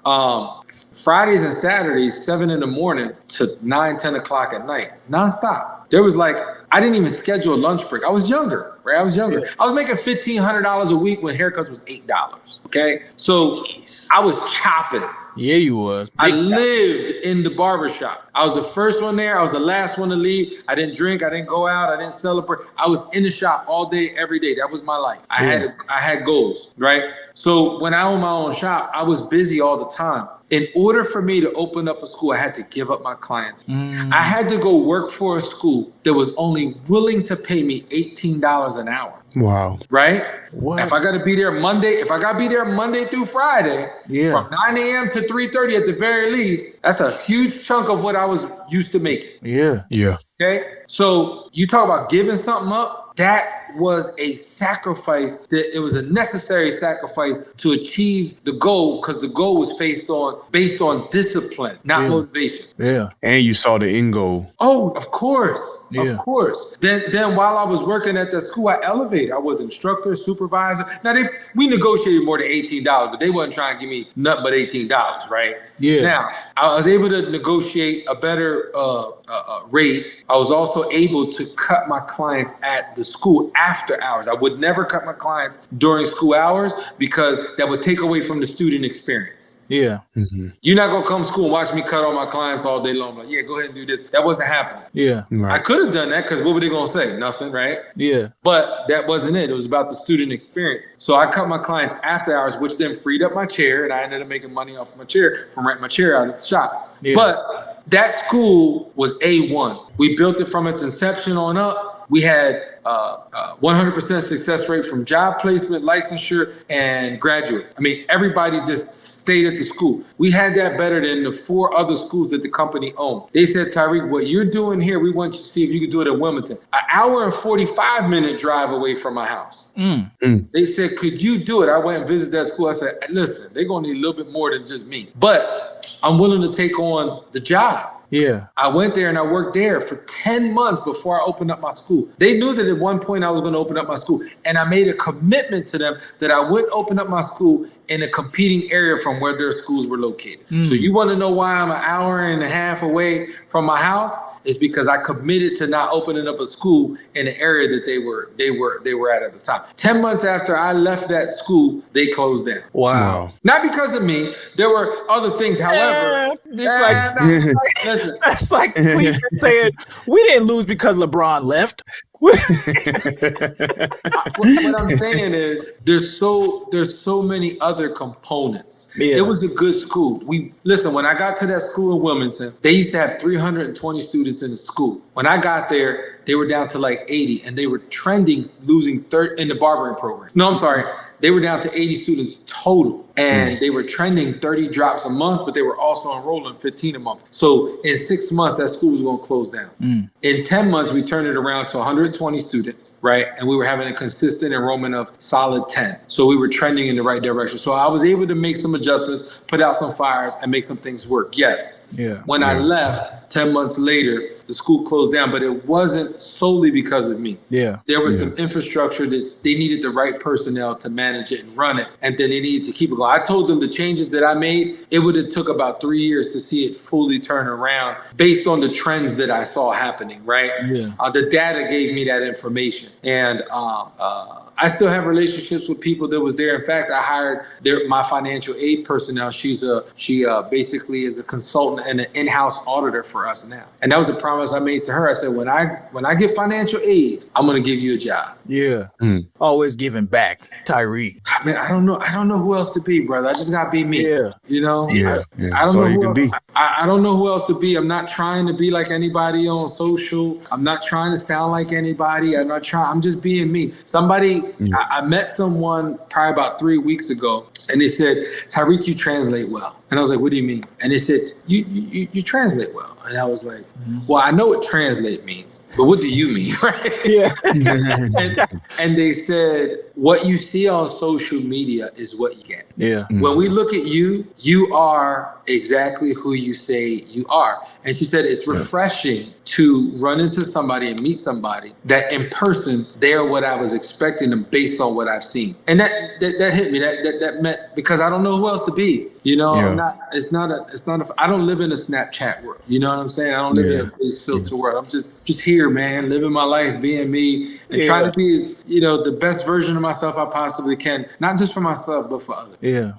Fridays and Saturdays, 7 a.m. to 9, 10 o'clock at night, nonstop. There was I didn't even schedule a lunch break. I was younger, right? I was making $1,500 a week when haircuts was $8. Okay. So I was chopping. Yeah, you was. I lived in the barber shop. I was the first one there. I was the last one to leave. I didn't drink. I didn't go out. I didn't celebrate. I was in the shop all day, every day. That was my life. I had goals, right? So when I owned my own shop, I was busy all the time. In order for me to open up a school, I had to give up my clients. I had to go work for a school that was only willing to pay me $18 an hour. Wow. Right? What? If I got to be there Monday through Friday, from 9 a.m. to 3:30 at the very least, that's a huge chunk of what I was used to making. Yeah. Yeah. Okay. So you talk about giving something up. That was a sacrifice. It was a necessary sacrifice to achieve the goal, because the goal was based on discipline, not motivation. Yeah. And you saw the end goal. Oh, of course. Of course. Then while I was working at the school, I elevated. I was instructor, supervisor. Now we negotiated more than $18, but they wasn't trying to give me nothing but $18, right? Yeah. Now I was able to negotiate a better rate. I was also able to cut my clients at the school after hours. I would never cut my clients during school hours, because that would take away from the student experience. Yeah. Mm-hmm. You're not going to come to school and watch me cut all my clients all day long. Like, yeah, go ahead and do this. That wasn't happening. Yeah. Right. I could have done that, because what were they going to say? Nothing, right? Yeah. But that wasn't it. It was about the student experience. So I cut my clients after hours, which then freed up my chair, and I ended up making money off of my chair from renting my chair out at the shop. Yeah. But That school was A1. We built it from its inception on up. We had 100% success rate from job placement, licensure, and graduates. I mean, everybody just stayed at the school. We had that better than the 4 other schools that the company owned. They said, Tyrik, what you're doing here, we want you to see if you can do it in Wilmington. An hour and 45-minute drive away from my house. They said, could you do it? I went and visited that school. I said, listen, they're going to need a little bit more than just me. But I'm willing to take on the job. Yeah. I went there and I worked there for 10 months before I opened up my school. They knew that at one point I was going to open up my school. And I made a commitment to them that I wouldn't open up my school in a competing area from where their schools were located. So you want to know why I'm an hour and a half away from my house? It's because I committed to not opening up a school in the area that they were at the time. 10 months after I left that school, they closed down. Wow. Not because of me. There were other things. However, listen. That's like we saying we didn't lose because LeBron left. What I'm saying is there's so many other components. Yeah. It was a good school. When I got to that school in Wilmington, they used to have 320 students in the school. When I got there, they were down to like 80, and they were trending losing third in the barbering program. No, I'm sorry. They were down to 80 students total, and they were trending 30 drops a month, but they were also enrolling 15 a month. So in 6 months, that school was going to close down. In 10 months, we turned it around to 120 students, right? And we were having a consistent enrollment of solid 10. So we were trending in the right direction. So I was able to make some adjustments, put out some fires, and make some things work. Yes. Yeah. When I left, 10 months later, the school closed down, but it wasn't solely because of me. Yeah. There was some infrastructure that they needed the right personnel to manage it and run it, and then they needed to keep it going. I told them the changes that I made, it would have took about 3 years to see it fully turn around based on the trends that I saw happening, right? Yeah. The data gave me that information. And I still have relationships with people that was there. In fact, I hired my financial aid personnel. She basically is a consultant and an in-house auditor for us now. And that was a promise I made to her. I said, when I get financial aid, I'm going to give you a job. Yeah. Always giving back, Tyrik. I mean, I don't know who else to be, brother. I just got to be me. Yeah. You know? Yeah. I don't So know you who can else. be. I don't know who else to be. I'm not trying to be like anybody on social. I'm not trying to sound like anybody. I'm just being me. I met someone probably about 3 weeks ago, and they said, Tyrik, you translate well. And I was like, what do you mean? And they said, you translate well. And I was like, well, I know what translate means, but what do you mean, right? Yeah. and they said, what you see on social media is what you get. Yeah. When we look at you, you are exactly who you say you are. And she said, it's refreshing to run into somebody and meet somebody that in person, they're what I was expecting them based on what I've seen. And that hit me. That meant, because I don't know who else to be. You know, I don't live in a Snapchat world. You know what I'm saying? I don't live in a face filter world. I'm just here, man, living my life, being me, and trying to be as, the best version of myself I possibly can. Not just for myself, but for others. Yeah.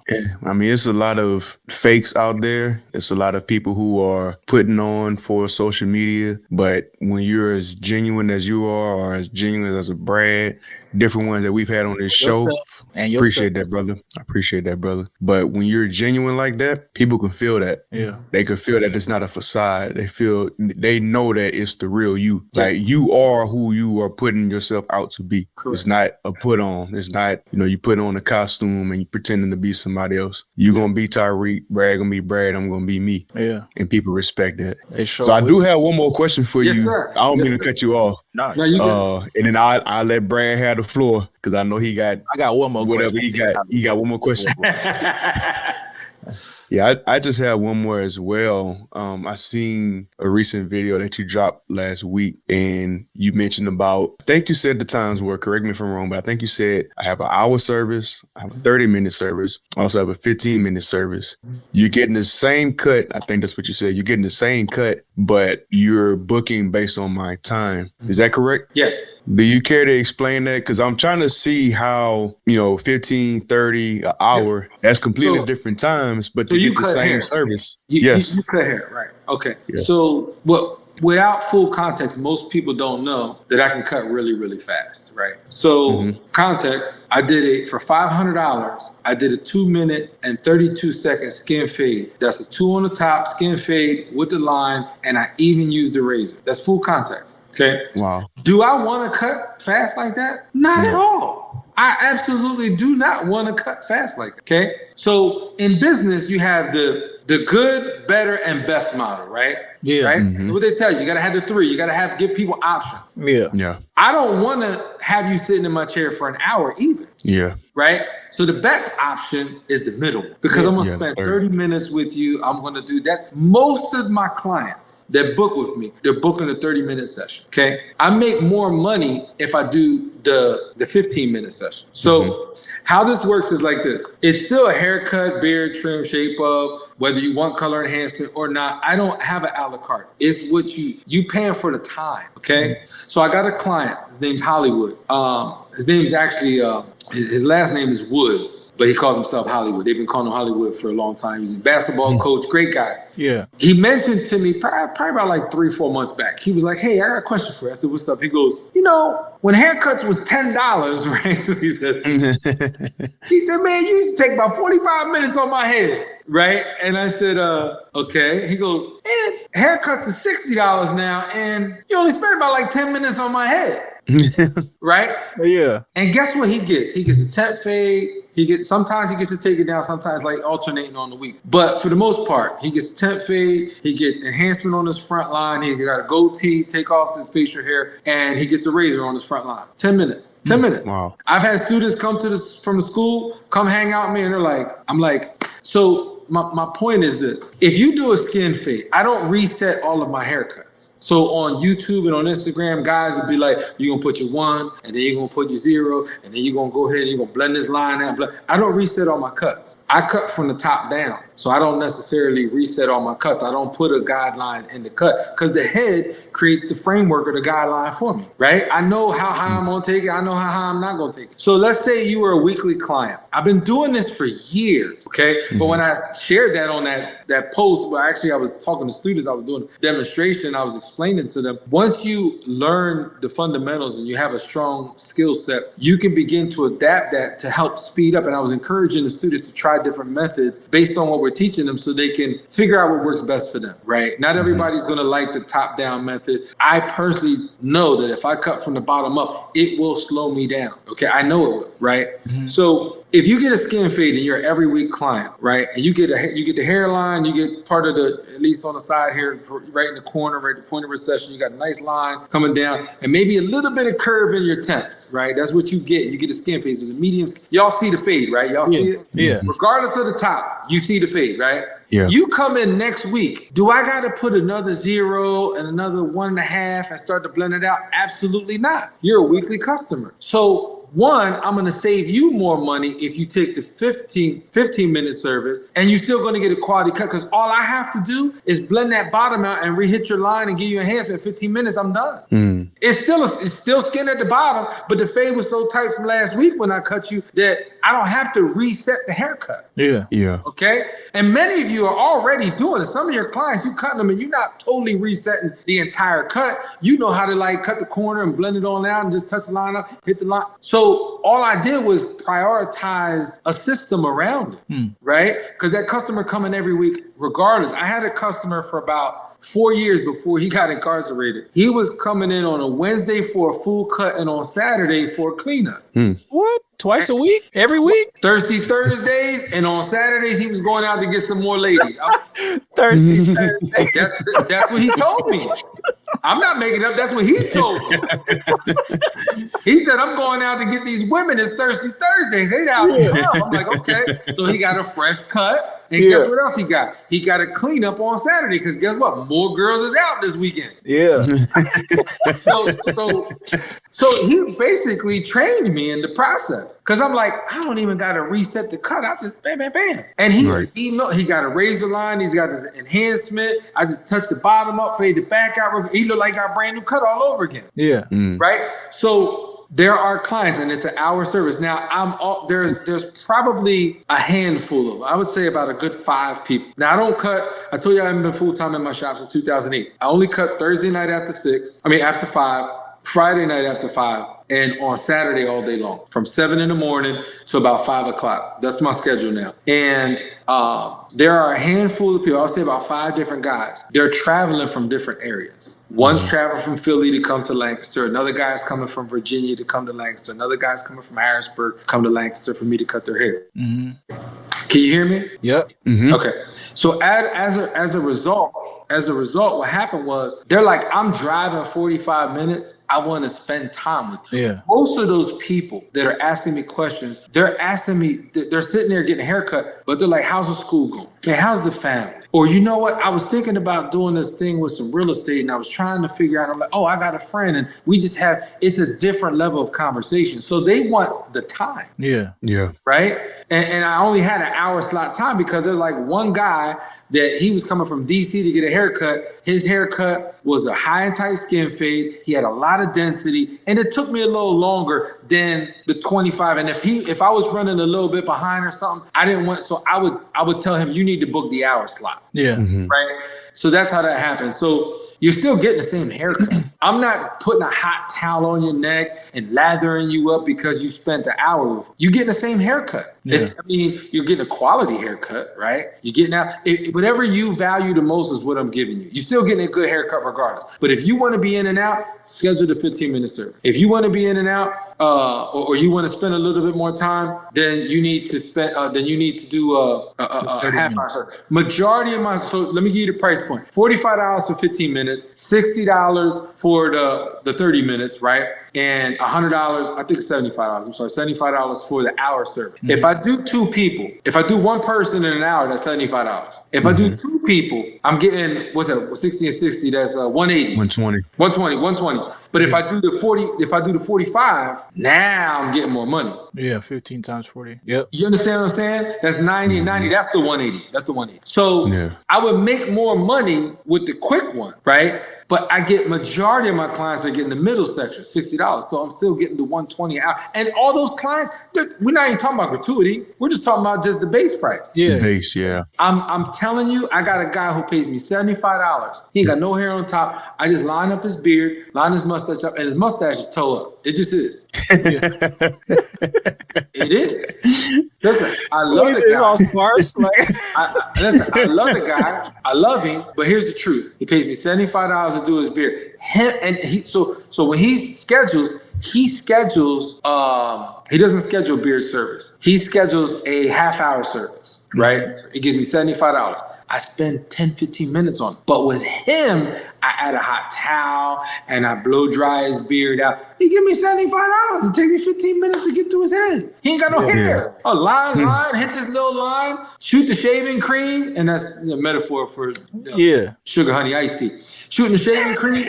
I mean, it's a lot of fakes out there. It's a lot of people who are putting on for social media. But when you're as genuine as you are, or as genuine as a Brad, different ones that we've had on this show. Appreciate that, brother. I appreciate that, brother. But when you're genuine like that, people can feel that. Yeah. They can feel that it's not a facade. They know that it's the real you. Like, you are who you are putting yourself out to be. Correct. It's not a put on. It's not, you put on a costume and you pretending to be somebody else. You're going to be Tyrik, Brad going to be Brad, I'm going to be me. Yeah. And people respect that. So I do have one more question for you. Sir. I don't mean to cut you off. No, you can. And then I'll let Brad have the floor, because I know I got one more question. He got one more question. Yeah, I just have one more as well. I seen a recent video that you dropped last week, and you mentioned about, I think you said the times were, correct me if I'm wrong, but I think you said I have an hour service, I have a 30-minute service, I also have a 15-minute service. You're getting the same cut. I think that's what you said. You're getting the same cut, but you're booking based on my time. Is that correct? Yes. Do you care to explain that? Because I'm trying to see how, 15, 30, an hour, that's completely different times, but you get the same service. You cut hair, right? Okay. Yeah. So without full context, most people don't know that I can cut really, really fast, right? So context, I did it for $500. I did a 2-minute and 32-second skin fade. That's a 2 on the top, skin fade with the line, and I even used the razor. That's full context, okay? Wow. Do I want to cut fast like that? Not at all. I absolutely do not want to cut fast like that, okay? So in business, you have the good, better, and best model, right? Yeah. Right? What they tell you, you got to have the 3. You got to give people options. Yeah. I don't want to have you sitting in my chair for an hour either. Yeah. Right? So the best option is the middle because I'm going to spend 30 minutes with you. I'm going to do that. Most of my clients that book with me, they're booking a 30-minute session. Okay. I make more money if I do the 15-minute session. So how this works is like this. It's still a haircut, beard, trim, shape up, whether you want color enhancement or not. I don't have an a la carte. It's what you paying for the time. Okay. So I got a client. His name's Hollywood. His name's actually, his last name is Woods, but he calls himself Hollywood. They've been calling him Hollywood for a long time. He's a basketball coach, great guy. Yeah. He mentioned to me probably about like 3-4 months back. He was like, hey, I got a question for you. I said, what's up? He goes, when haircuts was $10, right? He said, man, you used to take about 45 minutes on my head, right? And I said, okay. He goes, and haircuts are $60 now, and you only spend about like 10 minutes on my head. Right? Yeah. And guess what he gets? He gets a temp fade. Sometimes he gets to take it down, sometimes like alternating on the weeks. But for the most part, he gets temp fade, he gets enhancement on his front line, he got a goatee, take off the facial hair, and he gets a razor on his front line. 10 minutes. 10 minutes. Wow. I've had students come from the school, come hang out with me, and they're like, I'm like, so my point is this. If you do a skin fade, I don't reset all of my haircuts. So on YouTube and on Instagram, guys would be like, you're going to put your 1, and then you're going to put your 0, and then you're going to go ahead and you're going to blend this line out. I don't reset all my cuts. I cut from the top down. So I don't necessarily reset all my cuts. I don't put a guideline in the cut because the head creates the framework or the guideline for me, right? I know how high I'm going to take it. I know how high I'm not going to take it. So let's say you were a weekly client. I've been doing this for years, okay? But when I shared that on that post, well, actually I was talking to students, I was doing a demonstration, I was explaining to them, once you learn the fundamentals and you have a strong skill set, you can begin to adapt that to help speed up. And I was encouraging the students to try different methods based on what we're teaching them so they can figure out what works best for them, right? Not everybody's going to like the top-down method. I personally know that if I cut from the bottom up, it will slow me down, okay? I know it will, right? So if you get a skin fade and you're an every week client, right, and you get the hairline, you get part of the, at least on the side here, right in the corner, right at the point of recession, you got a nice line coming down, and maybe a little bit of curve in your temps, right? That's what you get. You get a skin fade. So the medium, y'all see the fade, right? Y'all see it? Yeah. Regardless of the top, you see the fade, right? Yeah. You come in next week. Do I got to put another 0 and another 1.5 and start to blend it out? Absolutely not. You're a weekly customer. So one, I'm going to save you more money if you take the 15-minute service and you're still going to get a quality cut because all I have to do is blend that bottom out and re-hit your line and give you enhancement. 15 minutes, I'm done. It's still skin at the bottom, but the fade was so tight from last week when I cut you that I don't have to reset the haircut. Yeah. Okay? And many of you are already doing it. Some of your clients, you cutting them and you're not totally resetting the entire cut. You know how to like cut the corner and blend it on out and just touch the line up, hit the line. So all I did was prioritize a system around it, right? Because that customer coming every week, regardless. I had a customer for about 4 years before he got incarcerated. He was coming in on a Wednesday for a full cut and on Saturday for a cleanup. What? Twice a week? Every week? Thursdays, and on Saturdays he was going out to get some more ladies. Thursday. That's what he told me. I'm not making it up. That's what he told me. He said, I'm going out to get these women. It's Thirsty Thursdays. They out here. I'm like, okay. So he got a fresh cut. And guess what else he got? He got a cleanup on Saturday because guess what? More girls is out this weekend. Yeah. So he basically trained me in the process because I'm like, I don't even got to reset the cut. I just bam, bam, bam. And he got a razor line. He's got the enhancement. I just touched the bottom up, fade the back out. He looked like I got a brand new cut all over again. Yeah. Right? So There are clients, and it's an hour service. Now, there's probably a handful of them. I would say about a good 5 people. Now, I don't cut. I told you I haven't been full time in my shop since 2008. I only cut Thursday night after 5, Friday night after 5, and on Saturday all day long, from 7 in the morning to about 5 o'clock. That's my schedule now. And there are a handful of people. I'll say about 5 different guys. They're traveling from different areas. One's traveling from Philly to come to Lancaster. Another guy's coming from Virginia to come to Lancaster. Another guy's coming from Harrisburg, come to Lancaster for me to cut their hair. Can you hear me? Yep. Okay. So as a result, what happened was they're like, I'm driving 45 minutes. I want to spend time with you. Yeah. Most of those people that are asking me questions, they're sitting there getting a haircut, but they're like, how's the school going? Man, how's the family? Or you know what? I was thinking about doing this thing with some real estate and I was trying to figure out, I'm like, oh, I got a friend and it's a different level of conversation. So they want the time. Yeah. Yeah. Right. And I only had an hour slot time because there's like one guy that he was coming from DC to get a haircut. His haircut was a high and tight skin fade. He had a lot of density, and it took me a little longer than the 25. And if I was running a little bit behind or something, I didn't want. So I would tell him, you need to book the hour slot. Yeah. Right. So that's how that happened. So you're still getting the same haircut. I'm not putting a hot towel on your neck and lathering you up because you spent an hour with. You're getting the same haircut. Yeah. You're getting a quality haircut, right? You're getting out. Whatever you value the most is what I'm giving you. You're still getting a good haircut regardless. But if you want to be in and out, schedule the 15-minute service. If you want to be in and out, or you want to spend a little bit more time, then you need to do a half hour service. Majority of so let me give you the price point: $45 for 15 minutes, $60 for the 30 minutes, right? And $100, I think it's $75. I'm sorry, $75 for the hour service. If I do 2 people, if I do one person in an hour, that's $75. If I do 2 people, I'm getting, what's that, 60 and 60, that's 180. 120. But if I do the 45, now I'm getting more money. Yeah, 15 times 40. Yep. You understand what I'm saying? That's 90 and 90. That's the 180. So I would make more money with the quick one, right? But I get majority of my clients are getting the middle section, $60. So I'm still getting the 120 out. And all those clients, we're not even talking about gratuity. We're just talking about just the base price. Yeah. The base, yeah. I'm telling you, I got a guy who pays me $75. He ain't got no hair on top. I just line up his beard, line his mustache up, and his mustache is toe up. It just is. It is. Listen, I love the guy. All sparse, like. I love the guy. I love him. But here's the truth. He pays me $75 to do his beard. So when he schedules, he doesn't schedule beard service. He schedules a half-hour service, right? So he gives me $75. I spend 10, 15 minutes on it. But with him, I add a hot towel and I blow dry his beard out. He give me $75. It takes me 15 minutes to get to his head. He ain't got no hair. A line, hit this little line, shoot the shaving cream, and that's a metaphor for sugar honey iced tea. Shooting the shaving cream,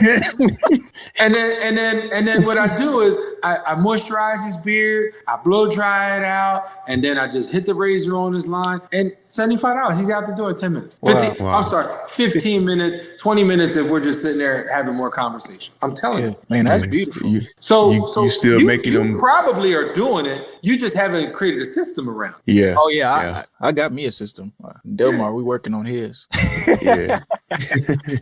and then what I do is I moisturize his beard, I blow dry it out, and then I just hit the razor on his line, and $75. He's out the door in 10 minutes. 15 minutes, 20 minutes if we're just sitting there having more conversation. I'm telling you, man, that's beautiful. So you still making them. You probably are doing it. You just haven't created a system around. Yeah. Oh yeah. I got me a system. Delmar, we working on his. Yeah.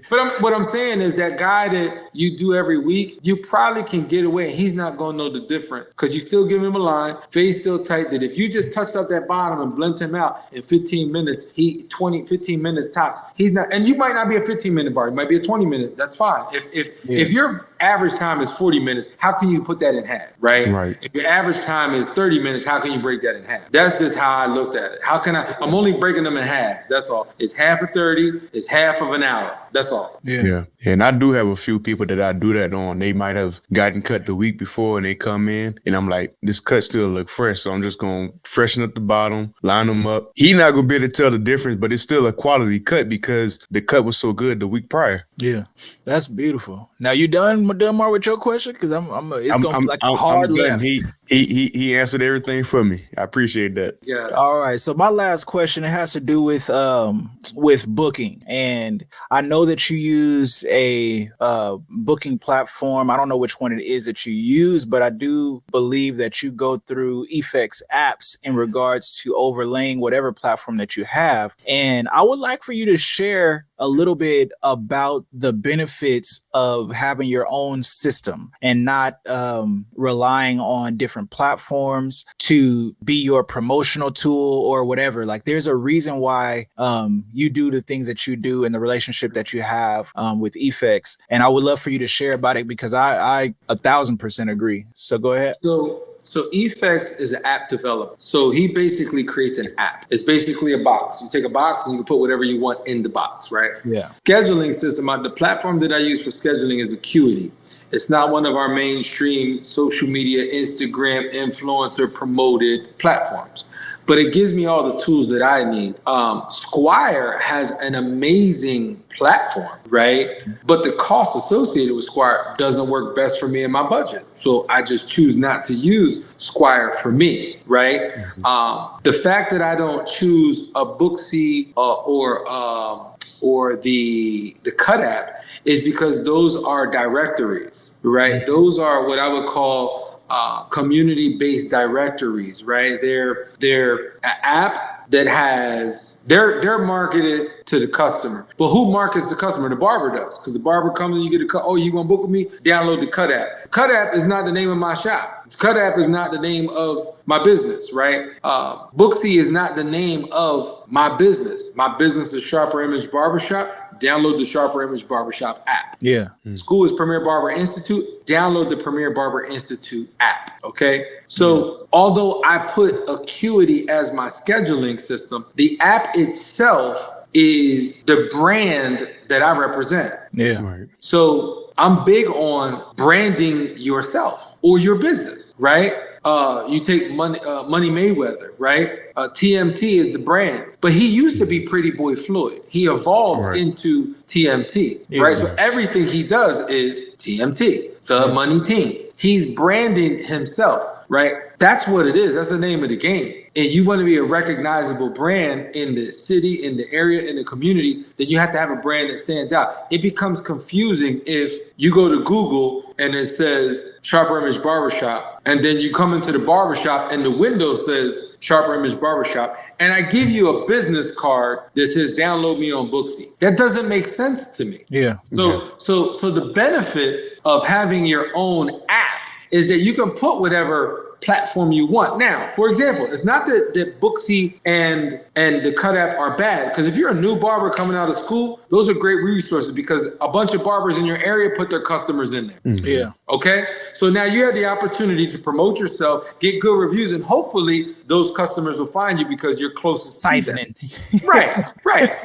But what I'm saying is that guy that you do every week, you probably can get away. He's not gonna know the difference because you still give him a line, face still tight. That if you just touched up that bottom and blend him out in 15 minutes, 15 minutes tops. He's not, and you might not be a 15-minute bar. It might be a 20-minute. That's fine. If your average time is 40 minutes, how can you put that in half? Right. If your average time is 30 minutes, how can you break that in half? That's just how I looked at it. How can I'm only breaking them in halves. That's all. It's half of 30. It's half of an hour. That's all. Yeah. And I do have a few people that I do that on. They might have gotten cut the week before and they come in and I'm like, this cut still look fresh. So I'm just going to freshen up the bottom, line them up. He not going to be able to tell the difference, but it's still a quality cut because the cut was so good the week prior. Yeah. That's beautiful. Now you done Delmar Delmar with your question? Because it's gonna be like a hard I'm left. He answered everything for me. I appreciate that. Yeah. All right. So my last question, it has to do with booking. And I know that you use a booking platform. I don't know which one it is that you use, but I do believe that you go through Effects apps in regards to overlaying whatever platform that you have. And I would like for you to share a little bit about the benefits of having your own system and not relying on different platforms to be your promotional tool or whatever. Like, there's a reason why you do the things that you do and the relationship that you have with Effects. And I would love for you to share about it, because I 1,000% agree. So go ahead. So Effects is an app developer. So he basically creates an app. It's basically a box. You take a box and you can put whatever you want in the box, right? Yeah. Scheduling system, the platform that I use for scheduling is Acuity. It's not one of our mainstream social media, Instagram, influencer promoted platforms, but it gives me all the tools that I need. Squire has an amazing platform, right? But the cost associated with Squire doesn't work best for me in my budget. So I just choose not to use Squire for me, right? The fact that I don't choose a Booksy or the Cut app is because those are directories, right? Those are what I would call community-based directories, right? They're an app that has, they're marketed to the customer. But who markets the customer? The barber does, because the barber comes and you get a cut. Oh, you want to book with me? Download the Cut app. Cut app is not the name of my shop. Cut app is not the name of my business, right? Booksy is not the name of my business. My business is Sharper Image Barbershop. Download the Sharper Image Barbershop app. Yeah. School is Premier Barber Institute. Download the Premier Barber Institute app. Okay. So although I put Acuity as my scheduling system, the app itself is the brand that I represent. Yeah. Right. So I'm big on branding yourself or your business, right? You take Money Mayweather, right? TMT is the brand, but he used to be Pretty Boy Floyd. He evolved into TMT, right? So everything he does is TMT, the money team. He's branding himself, right? That's what it is. That's the name of the game. And you want to be a recognizable brand in the city, in the area, in the community, then you have to have a brand that stands out. It becomes confusing if you go to Google and it says Sharper Image Barbershop, and then you come into the barbershop and the window says Sharper Image Barbershop, and I give you a business card that says download me on Booksy. That doesn't make sense to me. Yeah. So the benefit of having your own app is that you can put whatever platform you want. Now, for example, it's not that Booksy and the Cut app are bad, because if you're a new barber coming out of school, those are great resources because a bunch of barbers in your area put their customers in there. Yeah. Okay? So now you have the opportunity to promote yourself, get good reviews, and hopefully those customers will find you because you're closest to them. Right.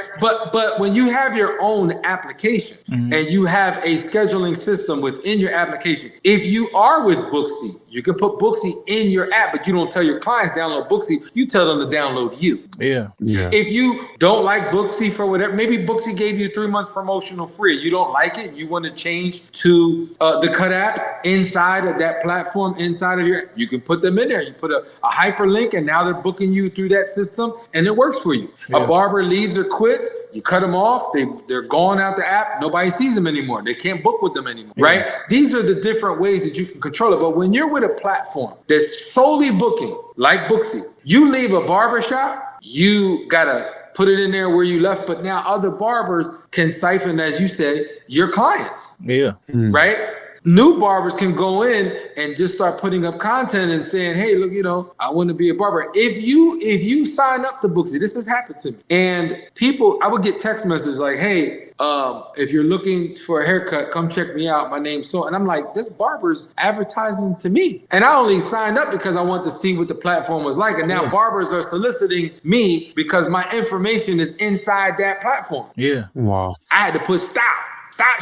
But when you have your own application and you have a scheduling system within your application, if you are with Booksy, you can put Booksy in your app, but you don't tell your clients download Booksy. You tell them to download you. Yeah. If you don't like Booksy for whatever, maybe Booksy gave you 3 months promotional free. You don't like it. You want to change to the Cut app inside of that platform, inside of your, you can put them in there. You put a hyperlink and now they're booking you through that system and it works for you. Yeah. A barber leaves or quits, you cut them off. They're gone out the app. Nobody sees them anymore. They can't book with them anymore, right? These are the different ways that you can control it. But when you're with a platform that's solely booking, like Booksy, you leave a barbershop, you gotta put it in there where you left, but now other barbers can siphon, as you said, your clients. Yeah. Right? New barbers can go in and just start putting up content and saying, hey, look, I want to be a barber. If you sign up to Booksy, this has happened to me. And people, I would get text messages like, hey, if you're looking for a haircut, come check me out. My name's so, and I'm like, this barber's advertising to me. And I only signed up because I want to see what the platform was like. And now barbers are soliciting me because my information is inside that platform. Yeah. Wow. I had to put stop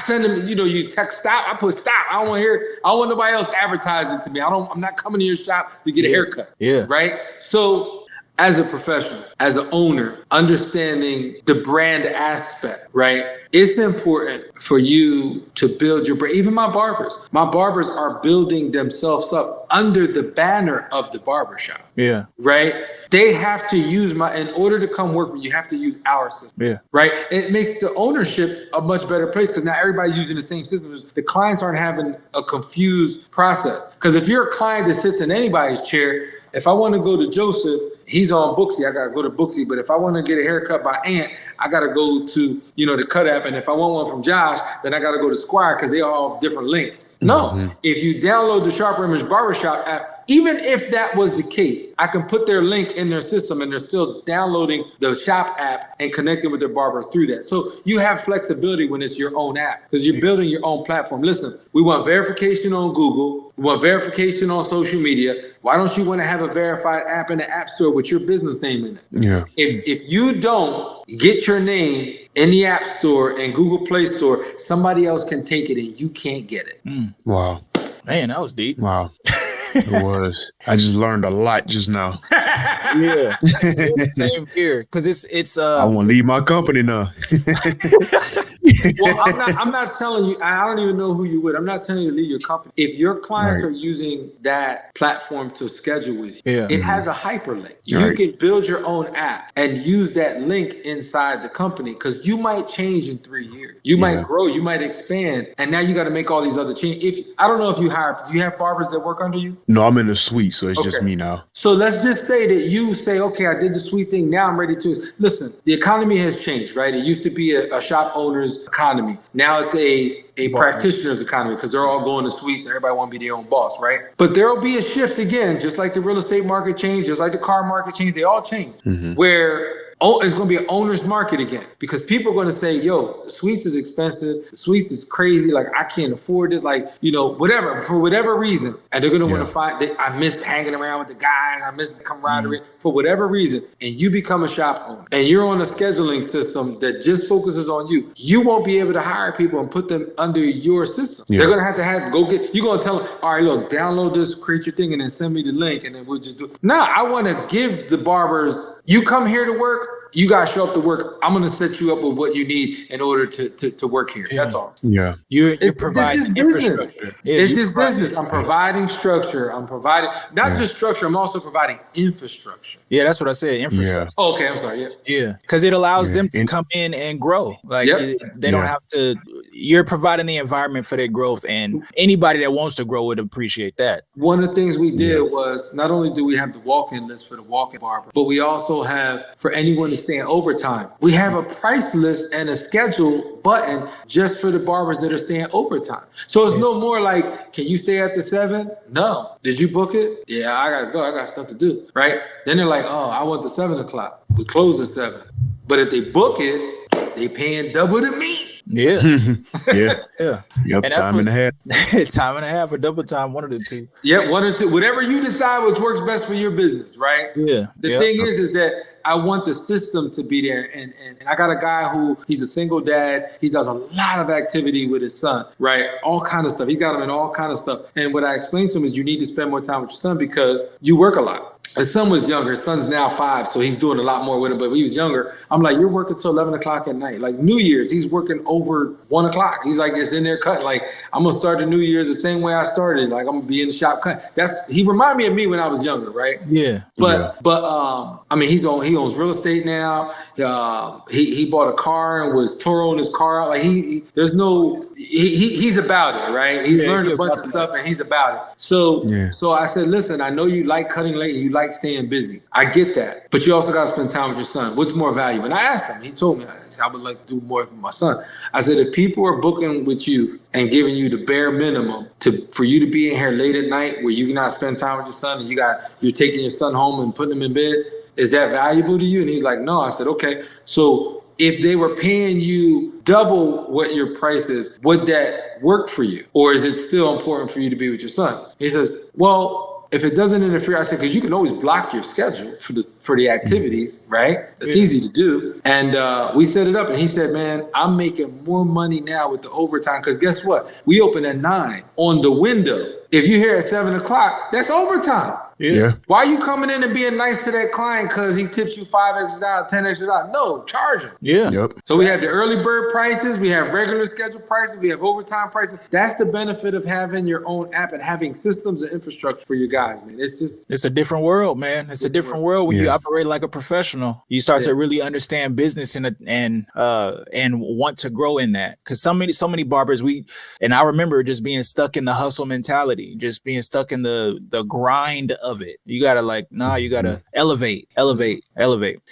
sending me, you text stop. I put stop. I don't want to hear, I don't want nobody else advertising to me. I'm not coming to your shop to get a haircut. Yeah. Right. So as a professional, as an owner, understanding the brand aspect, right? It's important for you to build your brand. Even my barbers are building themselves up under the banner of the barbershop. Yeah. Right? They have to use in order to come work for you have to use our system. Yeah. Right? It makes the ownership a much better place because now everybody's using the same system. The clients aren't having a confused process. Because if you're a client that sits in anybody's chair, if I want to go to Joseph, he's on Booksy, I got to go to Booksy. But if I want to get a haircut by Ant, I got to go to, the Cut app. And if I want one from Josh, then I got to go to Squire because they all have different links. No, if you download the Sharper Image Barbershop app, even if that was the case, I can put their link in their system and they're still downloading the shop app and connecting with their barber through that. So you have flexibility when it's your own app because you're building your own platform. Listen, we want verification on Google. We want verification on social media. Why don't you want to have a verified app in the App Store with your business name in it? Yeah. If you don't get your name in the App Store and Google Play Store, somebody else can take it and you can't get it. Wow. Man, that was deep. Wow. It was. I just learned a lot just now. Yeah. Same here. Because it's I want to leave my company now. Well, I'm not telling you, I don't even know who you would. I'm not telling you to leave your company. If your clients are using that platform to schedule with you, it has a hyperlink. You can build your own app and use that link inside the company because you might change in 3 years. You might grow, you might expand, and now you got to make all these other changes. I don't know if you do you have barbers that work under you? No, I'm in the suite, so it's just me now. So let's just say that you say, okay, I did the suite thing. Now I'm ready to listen. The economy has changed, right? It used to be a shop owner's economy. Now it's a practitioner's economy because they're all going to suites and everybody want to be their own boss, right? But there will be a shift again, just like the real estate market changed, just like the car market changed. They all change where it's going to be an owner's market again because people are going to say, yo, the suites is expensive. The suites is crazy. Like, I can't afford this. Like, whatever, for whatever reason. And they're going to want to find that I missed hanging around with the guys. I missed the camaraderie for whatever reason. And you become a shop owner and you're on a scheduling system that just focuses on you. You won't be able to hire people and put them under your system. They're going to have you're going to tell them, all right, look, download this, create your thing, and then send me the link. And then we'll just do. Nah, I want to give the barbers, you come here to work. You guys show up to work. I'm going to set you up with what you need in order to work here. That's all. Yeah. You're providing infrastructure. It's just business. I'm providing structure. I'm providing not just structure. I'm also providing infrastructure. Yeah, that's what I said. Infrastructure. Yeah. Oh, okay, I'm sorry. Yeah. Because it allows them to come in and grow. Like they don't have to. You're providing the environment for their growth, and anybody that wants to grow would appreciate that. One of the things we did was not only do we have the walk-in list for the walk-in barber, but we also have for anyone to stay in overtime. We have a price list and a schedule button just for the barbers that are staying overtime. So it's no more like, can you stay at the 7? No. Did you book it? Yeah, I gotta go. I got stuff to do. Right? Then they're like, oh, I want the 7 o'clock. We close at 7. But if they book it, they paying double the meat. Yeah. Yeah. Yep. And time and a half. Time and a half or double time, one of the two. Yeah, one or two. Whatever you decide which works best for your business, right? Yeah. The thing is that I want the system to be there. And I got a guy who, he's a single dad. He does a lot of activity with his son, right? All kind of stuff. He got him in all kind of stuff. And what I explained to him is you need to spend more time with your son because you work a lot. His son was younger. His son's now 5, so he's doing a lot more with him. But when he was younger, I'm like, you're working till 11 o'clock at night. Like New Year's, he's working over 1 o'clock. He's like, it's in there cut. Like, I'm going to start the New Year's the same way I started. Like, I'm going to be in the shop cut. He reminded me of me when I was younger, right? Yeah. But I mean, he owns real estate now. He bought a car and was touring his car out. Like he's about it, right? He's learned a bunch of stuff and he's about it. So I said, listen, I know you like cutting late and you like staying busy. I get that, but you also got to spend time with your son. What's more valuable? And I asked him. He told me, I would like to do more for my son. I said, if people are booking with you and giving you the bare minimum for you to be in here late at night where you cannot spend time with your son and you're taking your son home and putting him in bed, is that valuable to you? And he's like, no. I said, okay. So if they were paying you double what your price is, would that work for you? Or is it still important for you to be with your son? He says, well, if it doesn't interfere, I said, because you can always block your schedule for the activities, right? It's easy to do. And we set it up and he said, man, I'm making more money now with the overtime because guess what? We open at 9 on the window. If you're here at 7 o'clock, that's overtime. Yeah. Why are you coming in and being nice to that client because he tips you $5 extra, $10 extra? No, charge him. Yeah. Yep. So we have the early bird prices, we have regular schedule prices, we have overtime prices. That's the benefit of having your own app and having systems and infrastructure for your guys, man. It's a different world, man. It's a different world when you operate like a professional. You start to really understand business and want to grow in that. Because so many barbers, I remember just being stuck in the hustle mentality, just being stuck in the grind of it. You gotta you gotta elevate.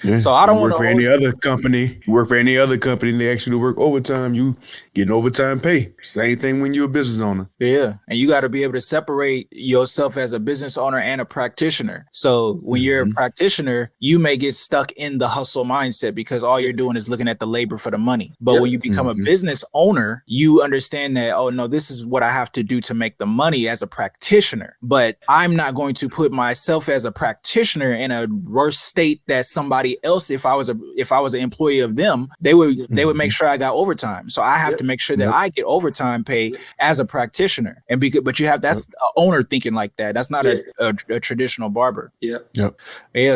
Yeah. So I don't work for any other company. Work for any other company and they ask you to work overtime, you get overtime pay. Same thing when you're a business owner. Yeah. And you got to be able to separate yourself as a business owner and a practitioner. So when you're a practitioner, you may get stuck in the hustle mindset because all you're doing is looking at the labor for the money. But when you become a business owner, you understand that, oh no, this is what I have to do to make the money as a practitioner. But I'm not going to put myself as a practitioner in a worse state that somebody else, if I was an employee of them, they would make sure I got overtime. So I have to make sure that I get overtime pay as a practitioner. And but you have that's an owner thinking like that. That's not a traditional barber. Yeah.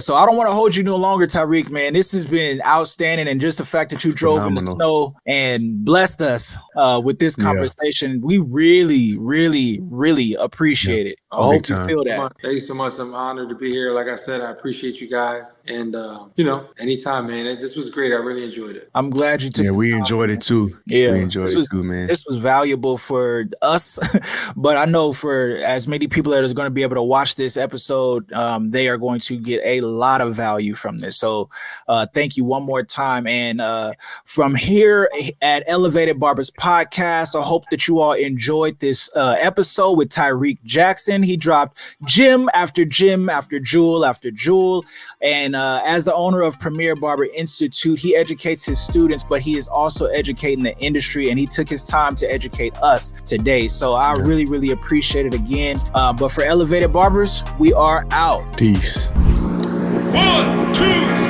So I don't want to hold you no longer, Tyrik, man. This has been outstanding, and just the fact that you drove in the snow and blessed us with this conversation, we really, really, really appreciate it. I hope you feel that. Thank you so much. I'm honored to be here. Like I said, I appreciate you guys, and anytime, man. This was great. I really enjoyed it. I'm glad you took. Yeah, we enjoyed it too. Yeah, we enjoyed it too, man. This was valuable for us, but I know for as many people that is going to be able to watch this episode, they are going to get a lot of value from this. So thank you one more time. And from here at Elevated Barbers Podcast, I hope that you all enjoyed this episode with Tyrik Jackson. He dropped gym after gym after jewel after jewel. And as the owner of Premier Barber Institute, he educates his students, but he is also educating the industry, and he took his time to educate us today. So I really, really appreciate it again. But for Elevated Barbers, we are out. Peace. 1, 2.